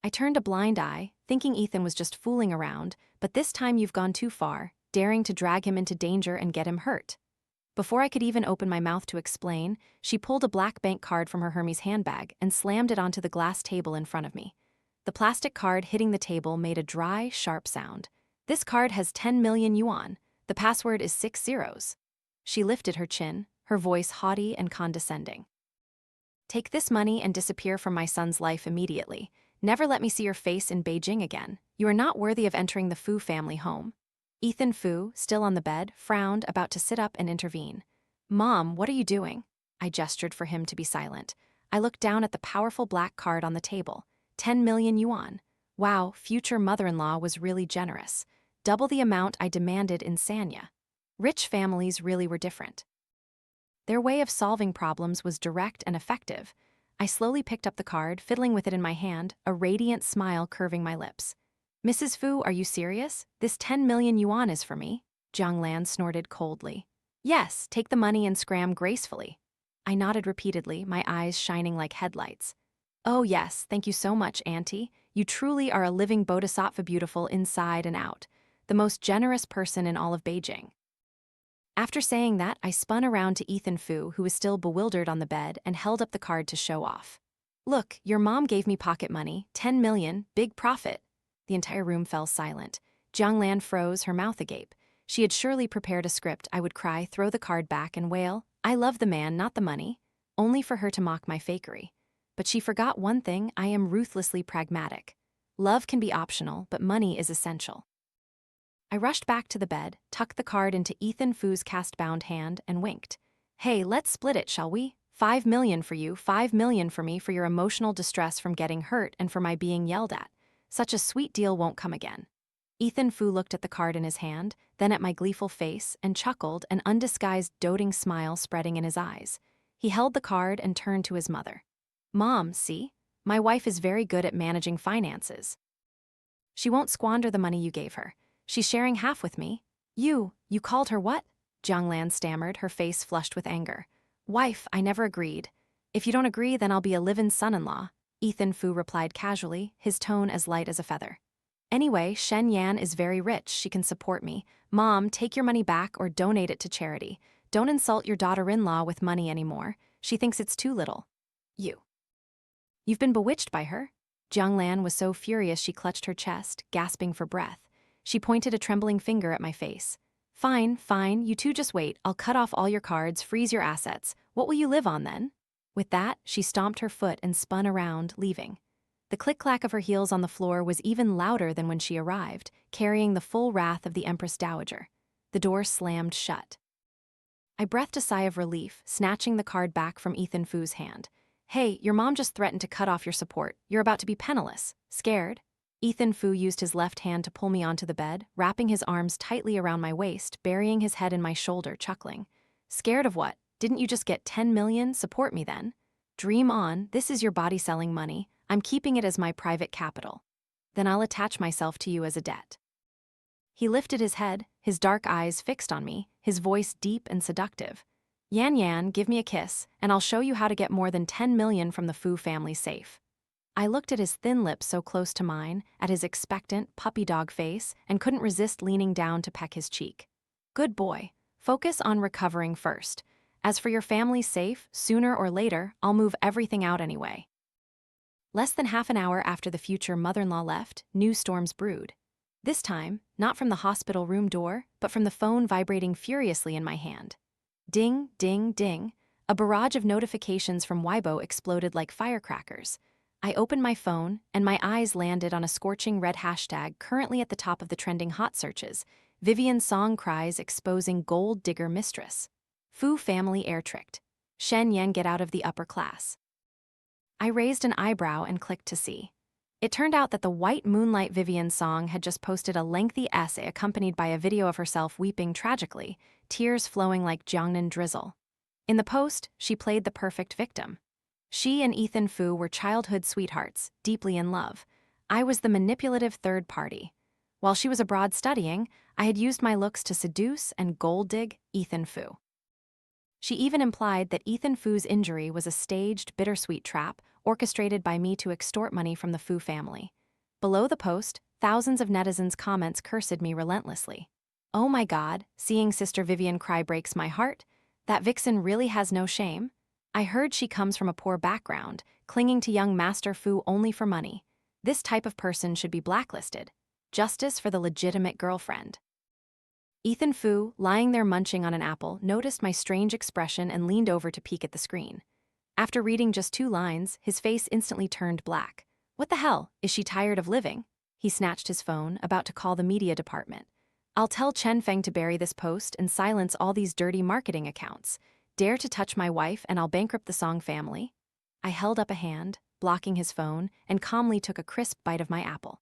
I turned a blind eye, thinking Ethan was just fooling around, but this time you've gone too far, daring to drag him into danger and get him hurt. Before I could even open my mouth to explain, she pulled a black bank card from her Hermes handbag and slammed it onto the glass table in front of me. The plastic card hitting the table made a dry, sharp sound. This card has 10 million yuan. The password is 6 zeros. She lifted her chin, her voice haughty and condescending. Take this money and disappear from my son's life immediately. Never let me see your face in Beijing again. You are not worthy of entering the Fu family home. Ethan Fu, still on the bed, frowned, about to sit up and intervene. Mom, what are you doing? I gestured for him to be silent. I looked down at the powerful black card on the table. 10 million yuan. Wow, future mother-in-law was really generous. Double the amount I demanded in Sanya. Rich families really were different. Their way of solving problems was direct and effective. I slowly picked up the card, fiddling with it in my hand, a radiant smile curving my lips. Mrs. Fu, are you serious? This 10 million yuan is for me? Jiang Lan snorted coldly. Yes, take the money and scram gracefully. I nodded repeatedly, my eyes shining like headlights. Oh yes, thank you so much, Auntie. You truly are a living bodhisattva, beautiful inside and out. The most generous person in all of Beijing. After saying that, I spun around to Ethan Fu, who was still bewildered on the bed, and held up the card to show off. Look, your mom gave me pocket money, 10 million, big profit. The entire room fell silent. Jiang Lan froze, her mouth agape. She had surely prepared a script. I would cry, throw the card back, and wail, I love the man, not the money, only for her to mock my fakery. But she forgot one thing: I am ruthlessly pragmatic. Love can be optional, but money is essential. I rushed back to the bed, tucked the card into Ethan Fu's cast-bound hand, and winked. Hey, let's split it, shall we? 5 million for you, 5 million for me, for your emotional distress from getting hurt and for my being yelled at. Such a sweet deal won't come again. Ethan Fu looked at the card in his hand, then at my gleeful face, and chuckled, an undisguised doting smile spreading in his eyes. He held the card and turned to his mother. Mom, see? My wife is very good at managing finances. She won't squander the money you gave her. She's sharing half with me. You called her what? Jiang Lan stammered, her face flushed with anger. Wife, I never agreed. If you don't agree, then I'll be a live-in son-in-law, Ethan Fu replied casually, his tone as light as a feather. Anyway, Shen Yan is very rich, she can support me. Mom, take your money back or donate it to charity. Don't insult your daughter-in-law with money anymore. She thinks it's too little. You've been bewitched by her? Jiang Lan was so furious she clutched her chest, gasping for breath. She pointed a trembling finger at my face. Fine, you two just wait. I'll cut off all your cards, freeze your assets. What will you live on then? With that, she stomped her foot and spun around, leaving. The click-clack of her heels on the floor was even louder than when she arrived, carrying the full wrath of the Empress Dowager. The door slammed shut. I breathed a sigh of relief, snatching the card back from Ethan Fu's hand. Hey, your mom just threatened to cut off your support. You're about to be penniless. Scared? Ethan Fu used his left hand to pull me onto the bed, wrapping his arms tightly around my waist, burying his head in my shoulder, chuckling. Scared of what? Didn't you just get 10 million? Support me then. Dream on, this is your body-selling money. I'm keeping it as my private capital. Then I'll attach myself to you as a debt. He lifted his head, his dark eyes fixed on me, his voice deep and seductive. Yan, give me a kiss, and I'll show you how to get more than 10 million from the Fu family safe. I looked at his thin lips so close to mine, at his expectant, puppy dog face, and couldn't resist leaning down to peck his cheek. Good boy. Focus on recovering first. As for your family's safe, sooner or later, I'll move everything out anyway. Less than half an hour after the future mother-in-law left, new storms brewed. This time, not from the hospital room door, but from the phone vibrating furiously in my hand. Ding, ding, ding. A barrage of notifications from Weibo exploded like firecrackers. I opened my phone, and my eyes landed on a scorching red hashtag currently at the top of the trending hot searches. Vivian Song cries exposing gold digger mistress. Fu family air-tricked. Shen Yan get out of the upper class. I raised an eyebrow and clicked to see. It turned out that the white moonlight Vivian Song had just posted a lengthy essay accompanied by a video of herself weeping tragically, tears flowing like Jiangnan drizzle. In the post, she played the perfect victim. She and Ethan Fu were childhood sweethearts, deeply in love. I was the manipulative third party. While she was abroad studying, I had used my looks to seduce and gold dig Ethan Fu. She even implied that Ethan Fu's injury was a staged, bittersweet trap orchestrated by me to extort money from the Fu family. Below the post, thousands of netizens' comments cursed me relentlessly. Oh my God, seeing Sister Vivian cry breaks my heart. That vixen really has no shame. I heard she comes from a poor background, clinging to young Master Fu only for money. This type of person should be blacklisted. Justice for the legitimate girlfriend. Ethan Fu, lying there munching on an apple, noticed my strange expression and leaned over to peek at the screen. After reading just 2 lines, his face instantly turned black. What the hell, is she tired of living? He snatched his phone, about to call the media department. I'll tell Chen Feng to bury this post and silence all these dirty marketing accounts. Dare to touch my wife and I'll bankrupt the Song family. I held up a hand, blocking his phone, and calmly took a crisp bite of my apple.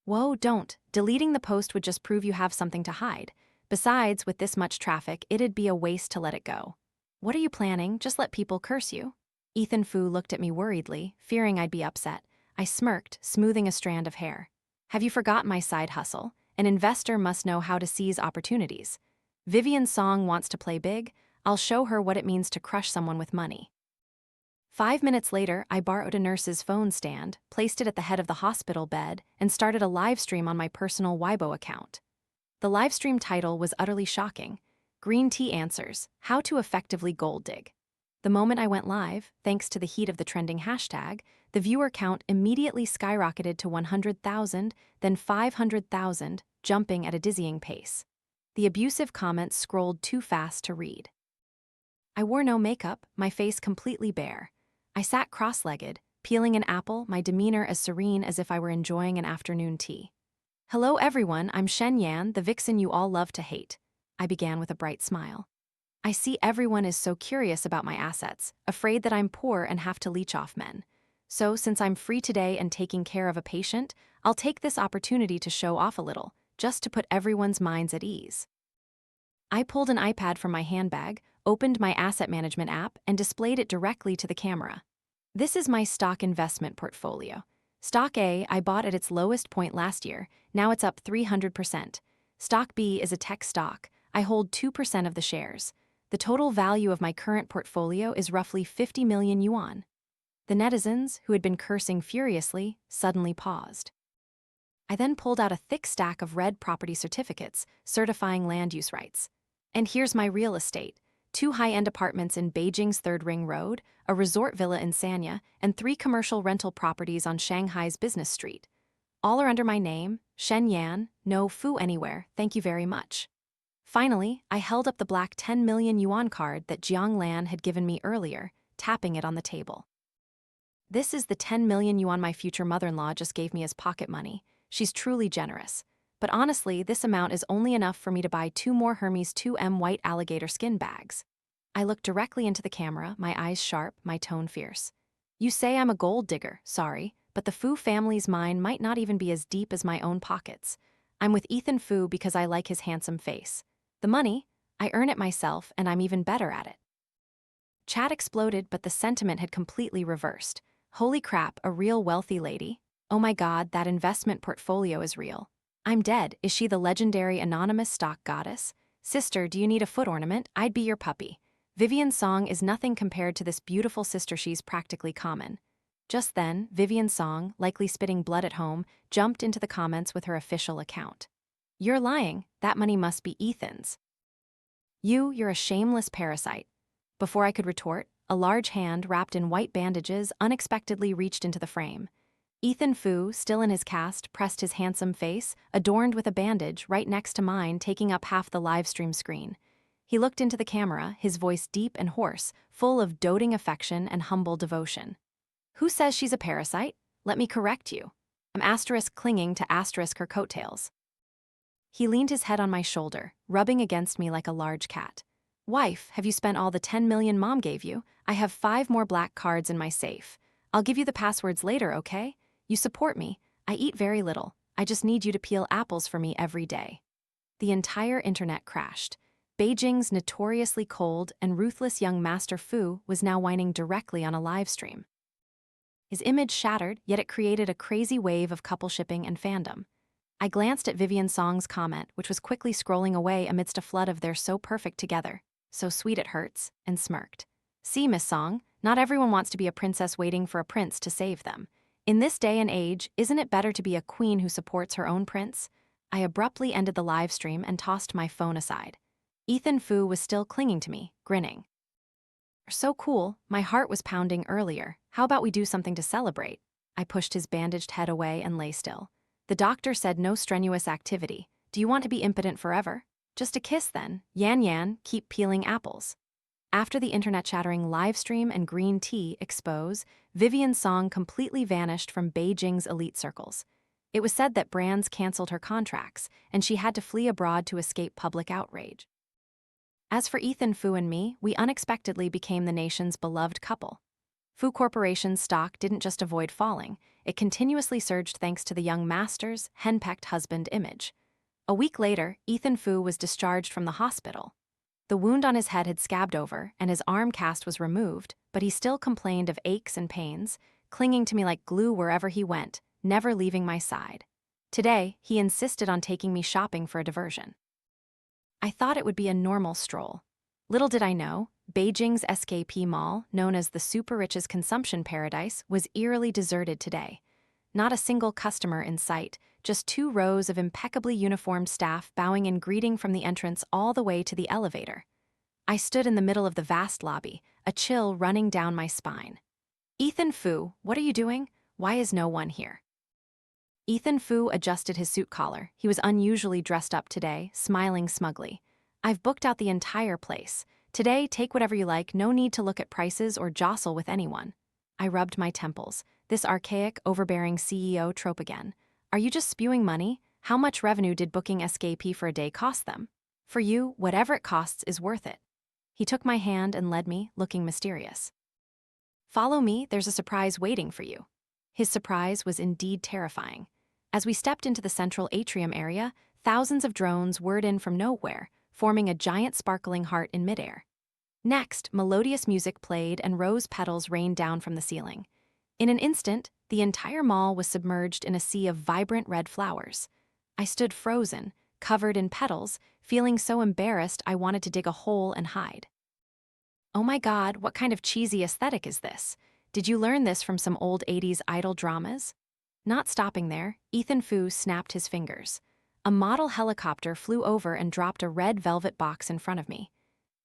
Whoa, don't. Deleting the post would just prove you have something to hide. Besides, with this much traffic, it'd be a waste to let it go. What are you planning? Just let people curse you? Ethan Fu looked at me worriedly, fearing I'd be upset. I smirked, smoothing a strand of hair. Have you forgotten my side hustle? An investor must know how to seize opportunities. Vivian Song wants to play big. I'll show her what it means to crush someone with money. 5 minutes later, I borrowed a nurse's phone stand, placed it at the head of the hospital bed, and started a live stream on my personal Weibo account. The live stream title was utterly shocking. Green Tea Answers, How to Effectively Gold Dig. The moment I went live, thanks to the heat of the trending hashtag, the viewer count immediately skyrocketed to 100,000, then 500,000, jumping at a dizzying pace. The abusive comments scrolled too fast to read. I wore no makeup, my face completely bare. I sat cross-legged, peeling an apple, my demeanor as serene as if I were enjoying an afternoon tea. Hello everyone, I'm Shen Yan, the vixen you all love to hate. I began with a bright smile. I see everyone is so curious about my assets, afraid that I'm poor and have to leech off men. So, since I'm free today and taking care of a patient, I'll take this opportunity to show off a little, just to put everyone's minds at ease. I pulled an iPad from my handbag, opened my asset management app, and displayed it directly to the camera. This is my stock investment portfolio. Stock A I bought at its lowest point last year, now it's up 300%. Stock B is a tech stock. I hold 2% of the shares. The total value of my current portfolio is roughly 50 million yuan. The netizens, who had been cursing furiously, suddenly paused. I then pulled out a thick stack of red property certificates, certifying land use rights. And here's my real estate. 2 high-end apartments in Beijing's 3rd Ring Road, a resort villa in Sanya, and 3 commercial rental properties on Shanghai's Business Street. All are under my name, Shen Yan, no Fu anywhere, thank you very much. Finally, I held up the black 10 million yuan card that Jiang Lan had given me earlier, tapping it on the table. This is the 10 million yuan my future mother-in-law just gave me as pocket money. She's truly generous. But honestly, this amount is only enough for me to buy 2 more Hermes 2M white alligator skin bags. I looked directly into the camera, my eyes sharp, my tone fierce. You say I'm a gold digger, sorry, but the Fu family's mine might not even be as deep as my own pockets. I'm with Ethan Fu because I like his handsome face. The money, I earn it myself and I'm even better at it. Chat exploded, but the sentiment had completely reversed. Holy crap, a real wealthy lady? Oh my God, that investment portfolio is real. I'm dead. Is she the legendary anonymous stock goddess? Sister, do you need a foot ornament? I'd be your puppy. Vivian Song is nothing compared to this beautiful sister, she's practically common. Just then, Vivian Song, likely spitting blood at home, jumped into the comments with her official account. You're lying, that money must be Ethan's. You're a shameless parasite. Before I could retort, a large hand wrapped in white bandages unexpectedly reached into the frame. Ethan Fu, still in his cast, pressed his handsome face, adorned with a bandage, right next to mine, taking up half the live stream screen. He looked into the camera, his voice deep and hoarse, full of doting affection and humble devotion. Who says she's a parasite? Let me correct you. I'm asterisk clinging to asterisk her coattails. He leaned his head on my shoulder, rubbing against me like a large cat. Wife, have you spent all the 10 million Mom gave you? I have 5 more black cards in my safe. I'll give you the passwords later, okay? You support me. I eat very little. I just need you to peel apples for me every day. The entire internet crashed. Beijing's notoriously cold and ruthless young Master Fu was now whining directly on a live stream. His image shattered, yet it created a crazy wave of couple shipping and fandom. I glanced at Vivian Song's comment, which was quickly scrolling away amidst a flood of "they're so perfect together, so sweet it hurts," and smirked. See, Miss Song, not everyone wants to be a princess waiting for a prince to save them. In this day and age, isn't it better to be a queen who supports her own prince? I abruptly ended the live stream and tossed my phone aside. Ethan Fu was still clinging to me, grinning. So cool, my heart was pounding earlier. How about we do something to celebrate? I pushed his bandaged head away and lay still. The doctor said no strenuous activity. Do you want to be impotent forever? Just a kiss then. Yan Yan, keep peeling apples. After the internet-shattering livestream and green tea expose, Vivian Song completely vanished from Beijing's elite circles. It was said that brands canceled her contracts, and she had to flee abroad to escape public outrage. As for Ethan Fu and me, we unexpectedly became the nation's beloved couple. Fu Corporation's stock didn't just avoid falling, it continuously surged thanks to the young master's henpecked husband image. A week later, Ethan Fu was discharged from the hospital. The wound on his head had scabbed over, and his arm cast was removed, but he still complained of aches and pains, clinging to me like glue wherever he went, never leaving my side. Today, he insisted on taking me shopping for a diversion. I thought it would be a normal stroll. Little did I know, Beijing's SKP Mall, known as the super-rich's consumption paradise, was eerily deserted today. Not a single customer in sight, just 2 rows of impeccably uniformed staff bowing in greeting from the entrance all the way to the elevator. I stood in the middle of the vast lobby, a chill running down my spine. Ethan Fu, what are you doing? Why is no one here? Ethan Fu adjusted his suit collar. He was unusually dressed up today, smiling smugly. I've booked out the entire place. Today, take whatever you like, no need to look at prices or jostle with anyone. I rubbed my temples. This archaic, overbearing CEO trope again. Are you just spewing money? How much revenue did booking SKP for a day cost them? For you, whatever it costs is worth it. He took my hand and led me, looking mysterious. Follow me, there's a surprise waiting for you. His surprise was indeed terrifying. As we stepped into the central atrium area, thousands of drones whirred in from nowhere, forming a giant sparkling heart in midair. Next, melodious music played and rose petals rained down from the ceiling. In an instant, the entire mall was submerged in a sea of vibrant red flowers. I stood frozen, covered in petals, feeling so embarrassed I wanted to dig a hole and hide. Oh my God, what kind of cheesy aesthetic is this? Did you learn this from some old 80s idol dramas? Not stopping there, Ethan Fu snapped his fingers. A model helicopter flew over and dropped a red velvet box in front of me.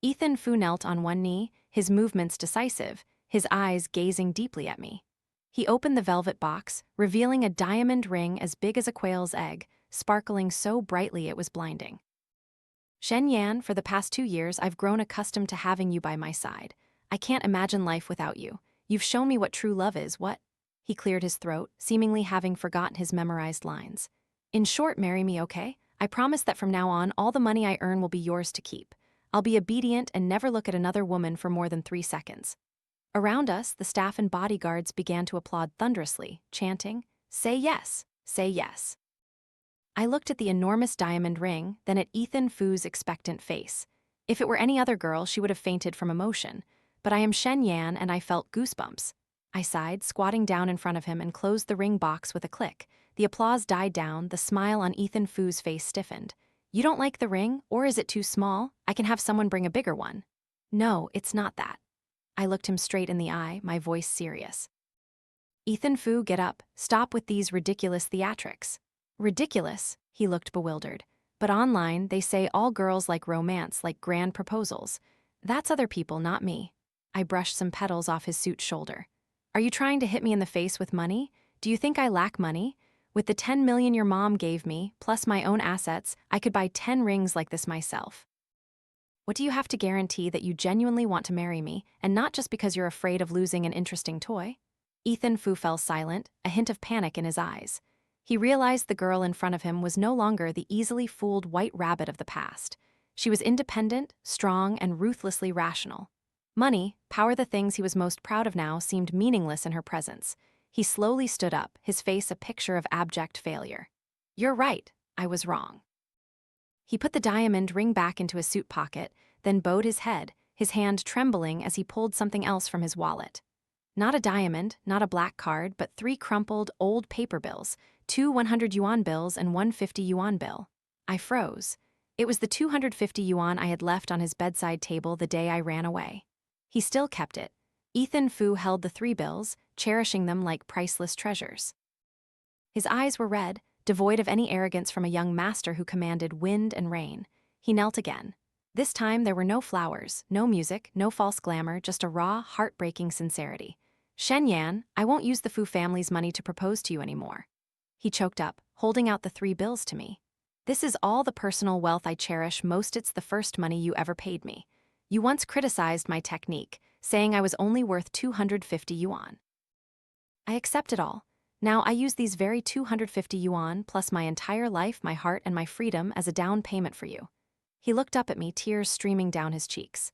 Ethan Fu knelt on one knee, his movements decisive, his eyes gazing deeply at me. He opened the velvet box, revealing a diamond ring as big as a quail's egg, sparkling so brightly it was blinding. Shen Yan, for the past 2 years, I've grown accustomed to having you by my side. I can't imagine life without you. You've shown me what true love is, what? He cleared his throat, seemingly having forgotten his memorized lines. In short, marry me, okay? I promise that from now on, all the money I earn will be yours to keep. I'll be obedient and never look at another woman for more than 3 seconds. Around us, the staff and bodyguards began to applaud thunderously, chanting, "Say yes, say yes." I looked at the enormous diamond ring, then at Ethan Fu's expectant face. If it were any other girl, she would have fainted from emotion. But I am Shen Yan and I felt goosebumps. I sighed, squatting down in front of him and closed the ring box with a click. The applause died down, the smile on Ethan Fu's face stiffened. You don't like the ring, or is it too small? I can have someone bring a bigger one. No, it's not that. I looked him straight in the eye, my voice serious. Ethan Fu, get up. Stop with these ridiculous theatrics. Ridiculous? He looked bewildered. But online, they say all girls like romance, like grand proposals. That's other people, not me. I brushed some petals off his suit shoulder. Are you trying to hit me in the face with money? Do you think I lack money? With the 10 million your mom gave me, plus my own assets, I could buy 10 rings like this myself. What do you have to guarantee that you genuinely want to marry me, and not just because you're afraid of losing an interesting toy? Ethan Fu fell silent, a hint of panic in his eyes. He realized the girl in front of him was no longer the easily fooled white rabbit of the past. She was independent, strong, and ruthlessly rational. Money, power, the things he was most proud of now seemed meaningless in her presence. He slowly stood up, his face a picture of abject failure. "You're right, I was wrong." He put the diamond ring back into his suit pocket, then bowed his head, his hand trembling as he pulled something else from his wallet. Not a diamond, not a black card, but 3 crumpled, old paper bills, 2 100 yuan bills and 1 50 yuan bill. I froze. It was the 250 yuan I had left on his bedside table the day I ran away. He still kept it. Ethan Fu held the 3 bills, cherishing them like priceless treasures. His eyes were red, devoid of any arrogance from a young master who commanded wind and rain. He knelt again. This time there were no flowers, no music, no false glamour, just a raw, heartbreaking sincerity. "Shen Yan, I won't use the Fu family's money to propose to you anymore." He choked up, holding out the 3 bills to me. "This is all the personal wealth I cherish most. It's the first money you ever paid me. You once criticized my technique, saying I was only worth 250 yuan. I accept it all. Now I use these very 250 yuan plus my entire life, my heart, and my freedom as a down payment for you." He looked up at me, tears streaming down his cheeks.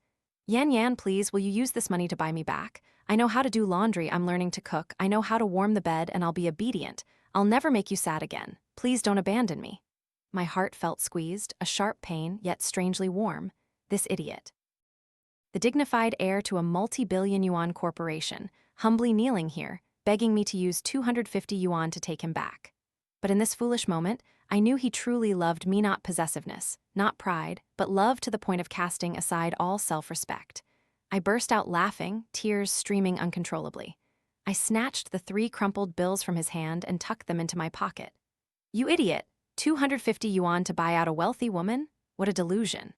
Yan, please, will you use this money to buy me back? I know how to do laundry, I'm learning to cook, I know how to warm the bed, and I'll be obedient. I'll never make you sad again. Please don't abandon me." My heart felt squeezed, a sharp pain, yet strangely warm. This idiot. The dignified heir to a multi-billion yuan corporation, humbly kneeling here, begging me to use 250 yuan to take him back. But in this foolish moment, I knew he truly loved me, not possessiveness, not pride, but love to the point of casting aside all self-respect. I burst out laughing, tears streaming uncontrollably. I snatched the 3 crumpled bills from his hand and tucked them into my pocket. "You idiot! 250 yuan to buy out a wealthy woman? What a delusion."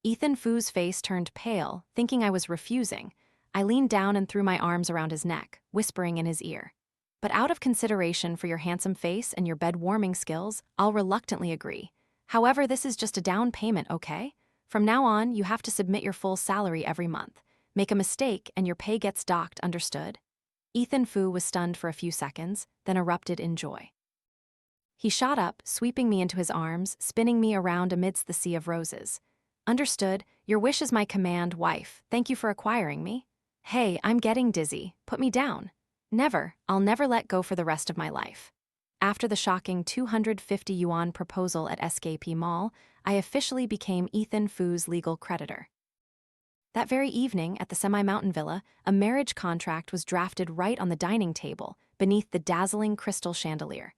Ethan Fu's face turned pale, thinking I was refusing. I leaned down and threw my arms around his neck, whispering in his ear, "But out of consideration for your handsome face and your bed-warming skills, I'll reluctantly agree. However, this is just a down payment, okay? From now on, you have to submit your full salary every month. Make a mistake and your pay gets docked, understood?" Ethan Fu was stunned for a few seconds, then erupted in joy. He shot up, sweeping me into his arms, spinning me around amidst the sea of roses. "Understood. Your wish is my command, wife. Thank you for acquiring me." "Hey, I'm getting dizzy. Put me down." "Never. I'll never let go for the rest of my life." After the shocking 250 yuan proposal at SKP Mall, I officially became Ethan Fu's legal creditor. That very evening, at the semi-mountain villa, a marriage contract was drafted right on the dining table, beneath the dazzling crystal chandelier.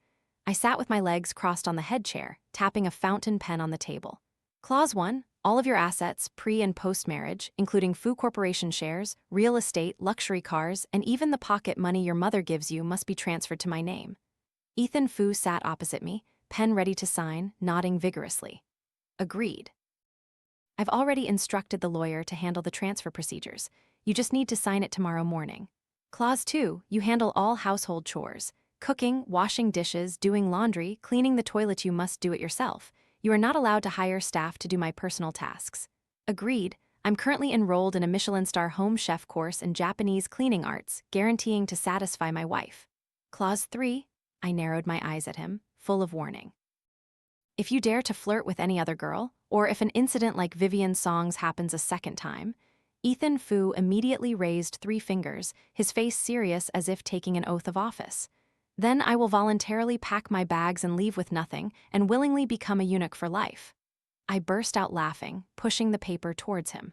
I sat with my legs crossed on the head chair, tapping a fountain pen on the table. Clause 1. All of your assets, pre- and post-marriage, including Fu Corporation shares, real estate, luxury cars, and even the pocket money your mother gives you must be transferred to my name. Ethan Fu sat opposite me, pen ready to sign, nodding vigorously. Agreed. I've already instructed the lawyer to handle the transfer procedures. You just need to sign it tomorrow morning. Clause 2. You handle all household chores. Cooking, washing dishes, doing laundry, cleaning the toilet. You must do it yourself. You are not allowed to hire staff to do my personal tasks. Agreed. I'm currently enrolled in a Michelin-star home chef course in Japanese cleaning arts, guaranteeing to satisfy my wife. Clause 3. I narrowed my eyes at him, full of warning. If you dare to flirt with any other girl, or if an incident like Vivian Song's happens a second time, Ethan Fu immediately raised 3 fingers, his face serious as if taking an oath of office. Then I will voluntarily pack my bags and leave with nothing, and willingly become a eunuch for life. I burst out laughing, pushing the paper towards him.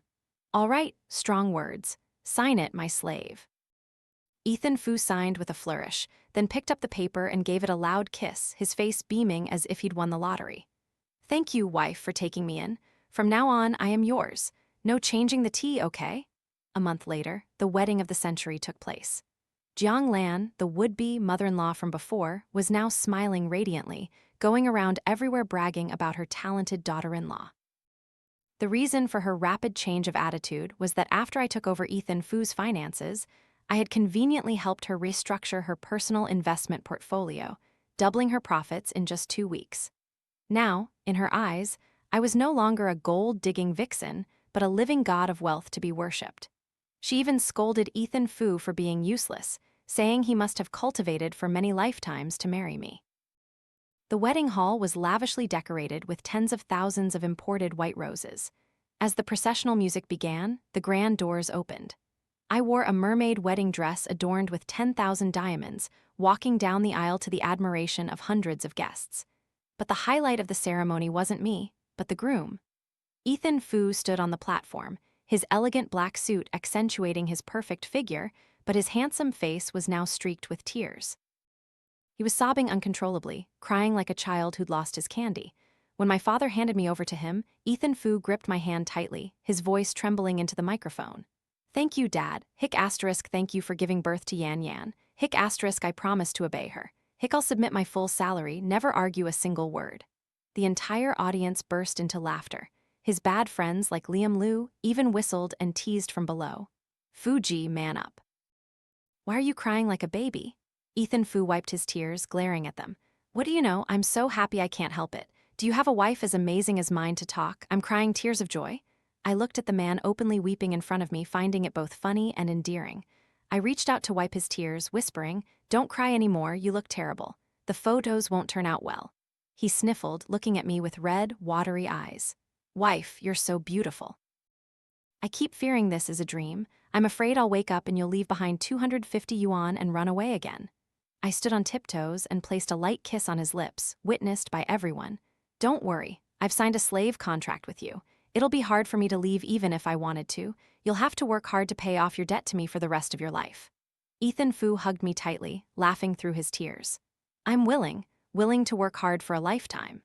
All right, strong words. Sign it, my slave. Ethan Fu signed with a flourish, then picked up the paper and gave it a loud kiss, his face beaming as if he'd won the lottery. Thank you, wife, for taking me in. From now on, I am yours. No changing the tea, okay? A month later, the wedding of the century took place. Jiang Lan, the would-be mother-in-law from before, was now smiling radiantly, going around everywhere bragging about her talented daughter-in-law. The reason for her rapid change of attitude was that after I took over Ethan Fu's finances, I had conveniently helped her restructure her personal investment portfolio, doubling her profits in just 2 weeks. Now, in her eyes, I was no longer a gold-digging vixen, but a living god of wealth to be worshipped. She even scolded Ethan Fu for being useless, saying he must have cultivated for many lifetimes to marry me. The wedding hall was lavishly decorated with tens of thousands of imported white roses. As the processional music began, the grand doors opened. I wore a mermaid wedding dress adorned with 10,000 diamonds, walking down the aisle to the admiration of hundreds of guests. But the highlight of the ceremony wasn't me, but the groom. Ethan Fu stood on the platform, his elegant black suit accentuating his perfect figure, but his handsome face was now streaked with tears. He was sobbing uncontrollably, crying like a child who'd lost his candy. When my father handed me over to him, Ethan Fu gripped my hand tightly, his voice trembling into the microphone. "Thank you, Dad. Thank you for giving birth to Yan Yan. I promise to obey her. I'll submit my full salary, never argue a single word." The entire audience burst into laughter. His bad friends like Liam Liu even whistled and teased from below. "Fuji, man up." "Why are you crying like a baby?" Ethan Fu wiped his tears, glaring at them. "What do you know? I'm so happy I can't help it. Do you have a wife as amazing as mine to talk? I'm crying tears of joy." I looked at the man openly weeping in front of me, finding it both funny and endearing. I reached out to wipe his tears, whispering, "Don't cry anymore, you look terrible. The photos won't turn out well." He sniffled, looking at me with red, watery eyes. "Wife, you're so beautiful." "I keep fearing this is a dream. I'm afraid I'll wake up and you'll leave behind 250 yuan and run away again." I stood on tiptoes and placed a light kiss on his lips, witnessed by everyone. "Don't worry, I've signed a slave contract with you. It'll be hard for me to leave even if I wanted to. You'll have to work hard to pay off your debt to me for the rest of your life." Ethan Fu hugged me tightly, laughing through his tears. "I'm willing to work hard for a lifetime."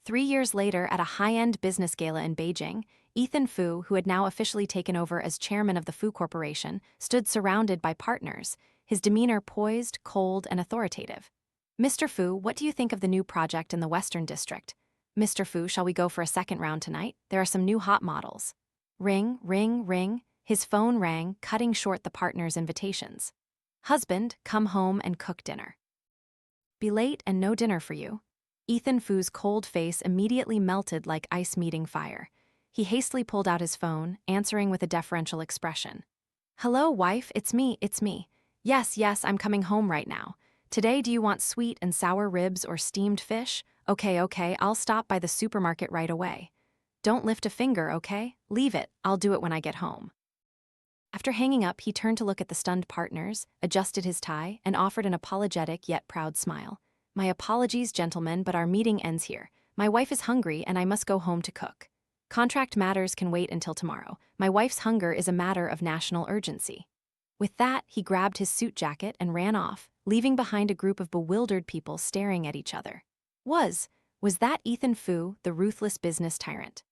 3 years later, at a high-end business gala in Beijing, Ethan Fu, who had now officially taken over as chairman of the Fu Corporation, stood surrounded by partners, his demeanor poised, cold, and authoritative. "Mr. Fu, what do you think of the new project in the Western District? Mr. Fu, shall we go for a second round tonight? There are some new hot models." Ring, ring, ring. His phone rang, cutting short the partners' invitations. "Husband, come home and cook dinner." "Be late and no dinner for you." Ethan Fu's cold face immediately melted like ice meeting fire. He hastily pulled out his phone, answering with a deferential expression. "Hello, wife, it's me. Yes, I'm coming home right now. Today, do you want sweet and sour ribs or steamed fish? Okay, I'll stop by the supermarket right away. Don't lift a finger, okay? Leave it, I'll do it when I get home." After hanging up, he turned to look at the stunned partners, adjusted his tie, and offered an apologetic yet proud smile. "My apologies, gentlemen, but our meeting ends here. My wife is hungry and I must go home to cook. Contract matters can wait until tomorrow. My wife's hunger is a matter of national urgency." With that, he grabbed his suit jacket and ran off, leaving behind a group of bewildered people staring at each other. Was that Ethan Fu, the ruthless business tyrant?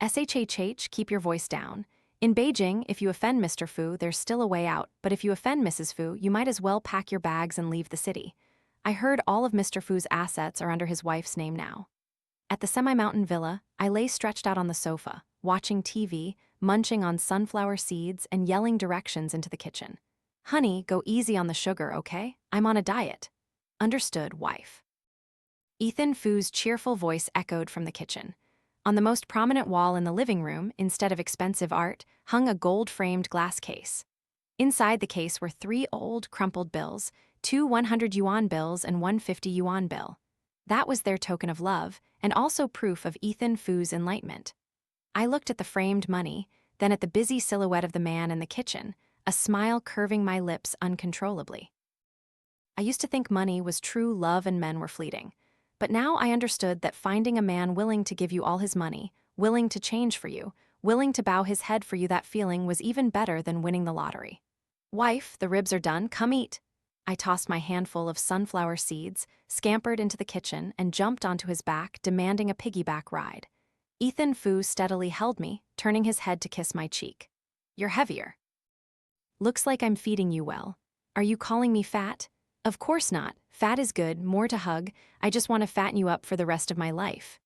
SHHH, keep your voice down. In Beijing, if you offend Mr. Fu, there's still a way out, but if you offend Mrs. Fu, you might as well pack your bags and leave the city. I heard all of Mr. Fu's assets are under his wife's name now. At the semi-mountain villa, I lay stretched out on the sofa, watching TV, munching on sunflower seeds and yelling directions into the kitchen. "Honey, go easy on the sugar, okay? I'm on a diet." "Understood, wife." Ethan Fu's cheerful voice echoed from the kitchen. On the most prominent wall in the living room, instead of expensive art, hung a gold-framed glass case. Inside the case were 3 old, crumpled bills, 2 100 yuan bills and 1 50 yuan bill. That was their token of love, and also proof of Ethan Fu's enlightenment. I looked at the framed money, then at the busy silhouette of the man in the kitchen, a smile curving my lips uncontrollably. I used to think money was true love and men were fleeting. But now I understood that finding a man willing to give you all his money, willing to change for you, willing to bow his head for you, that feeling was even better than winning the lottery. "Wife, the ribs are done, come eat." I tossed my handful of sunflower seeds, scampered into the kitchen, and jumped onto his back, demanding a piggyback ride. Ethan Fu steadily held me, turning his head to kiss my cheek. "You're heavier." "Looks like I'm feeding you well. Are you calling me fat?" "Of course not. Fat is good, more to hug. I just want to fatten you up for the rest of my life."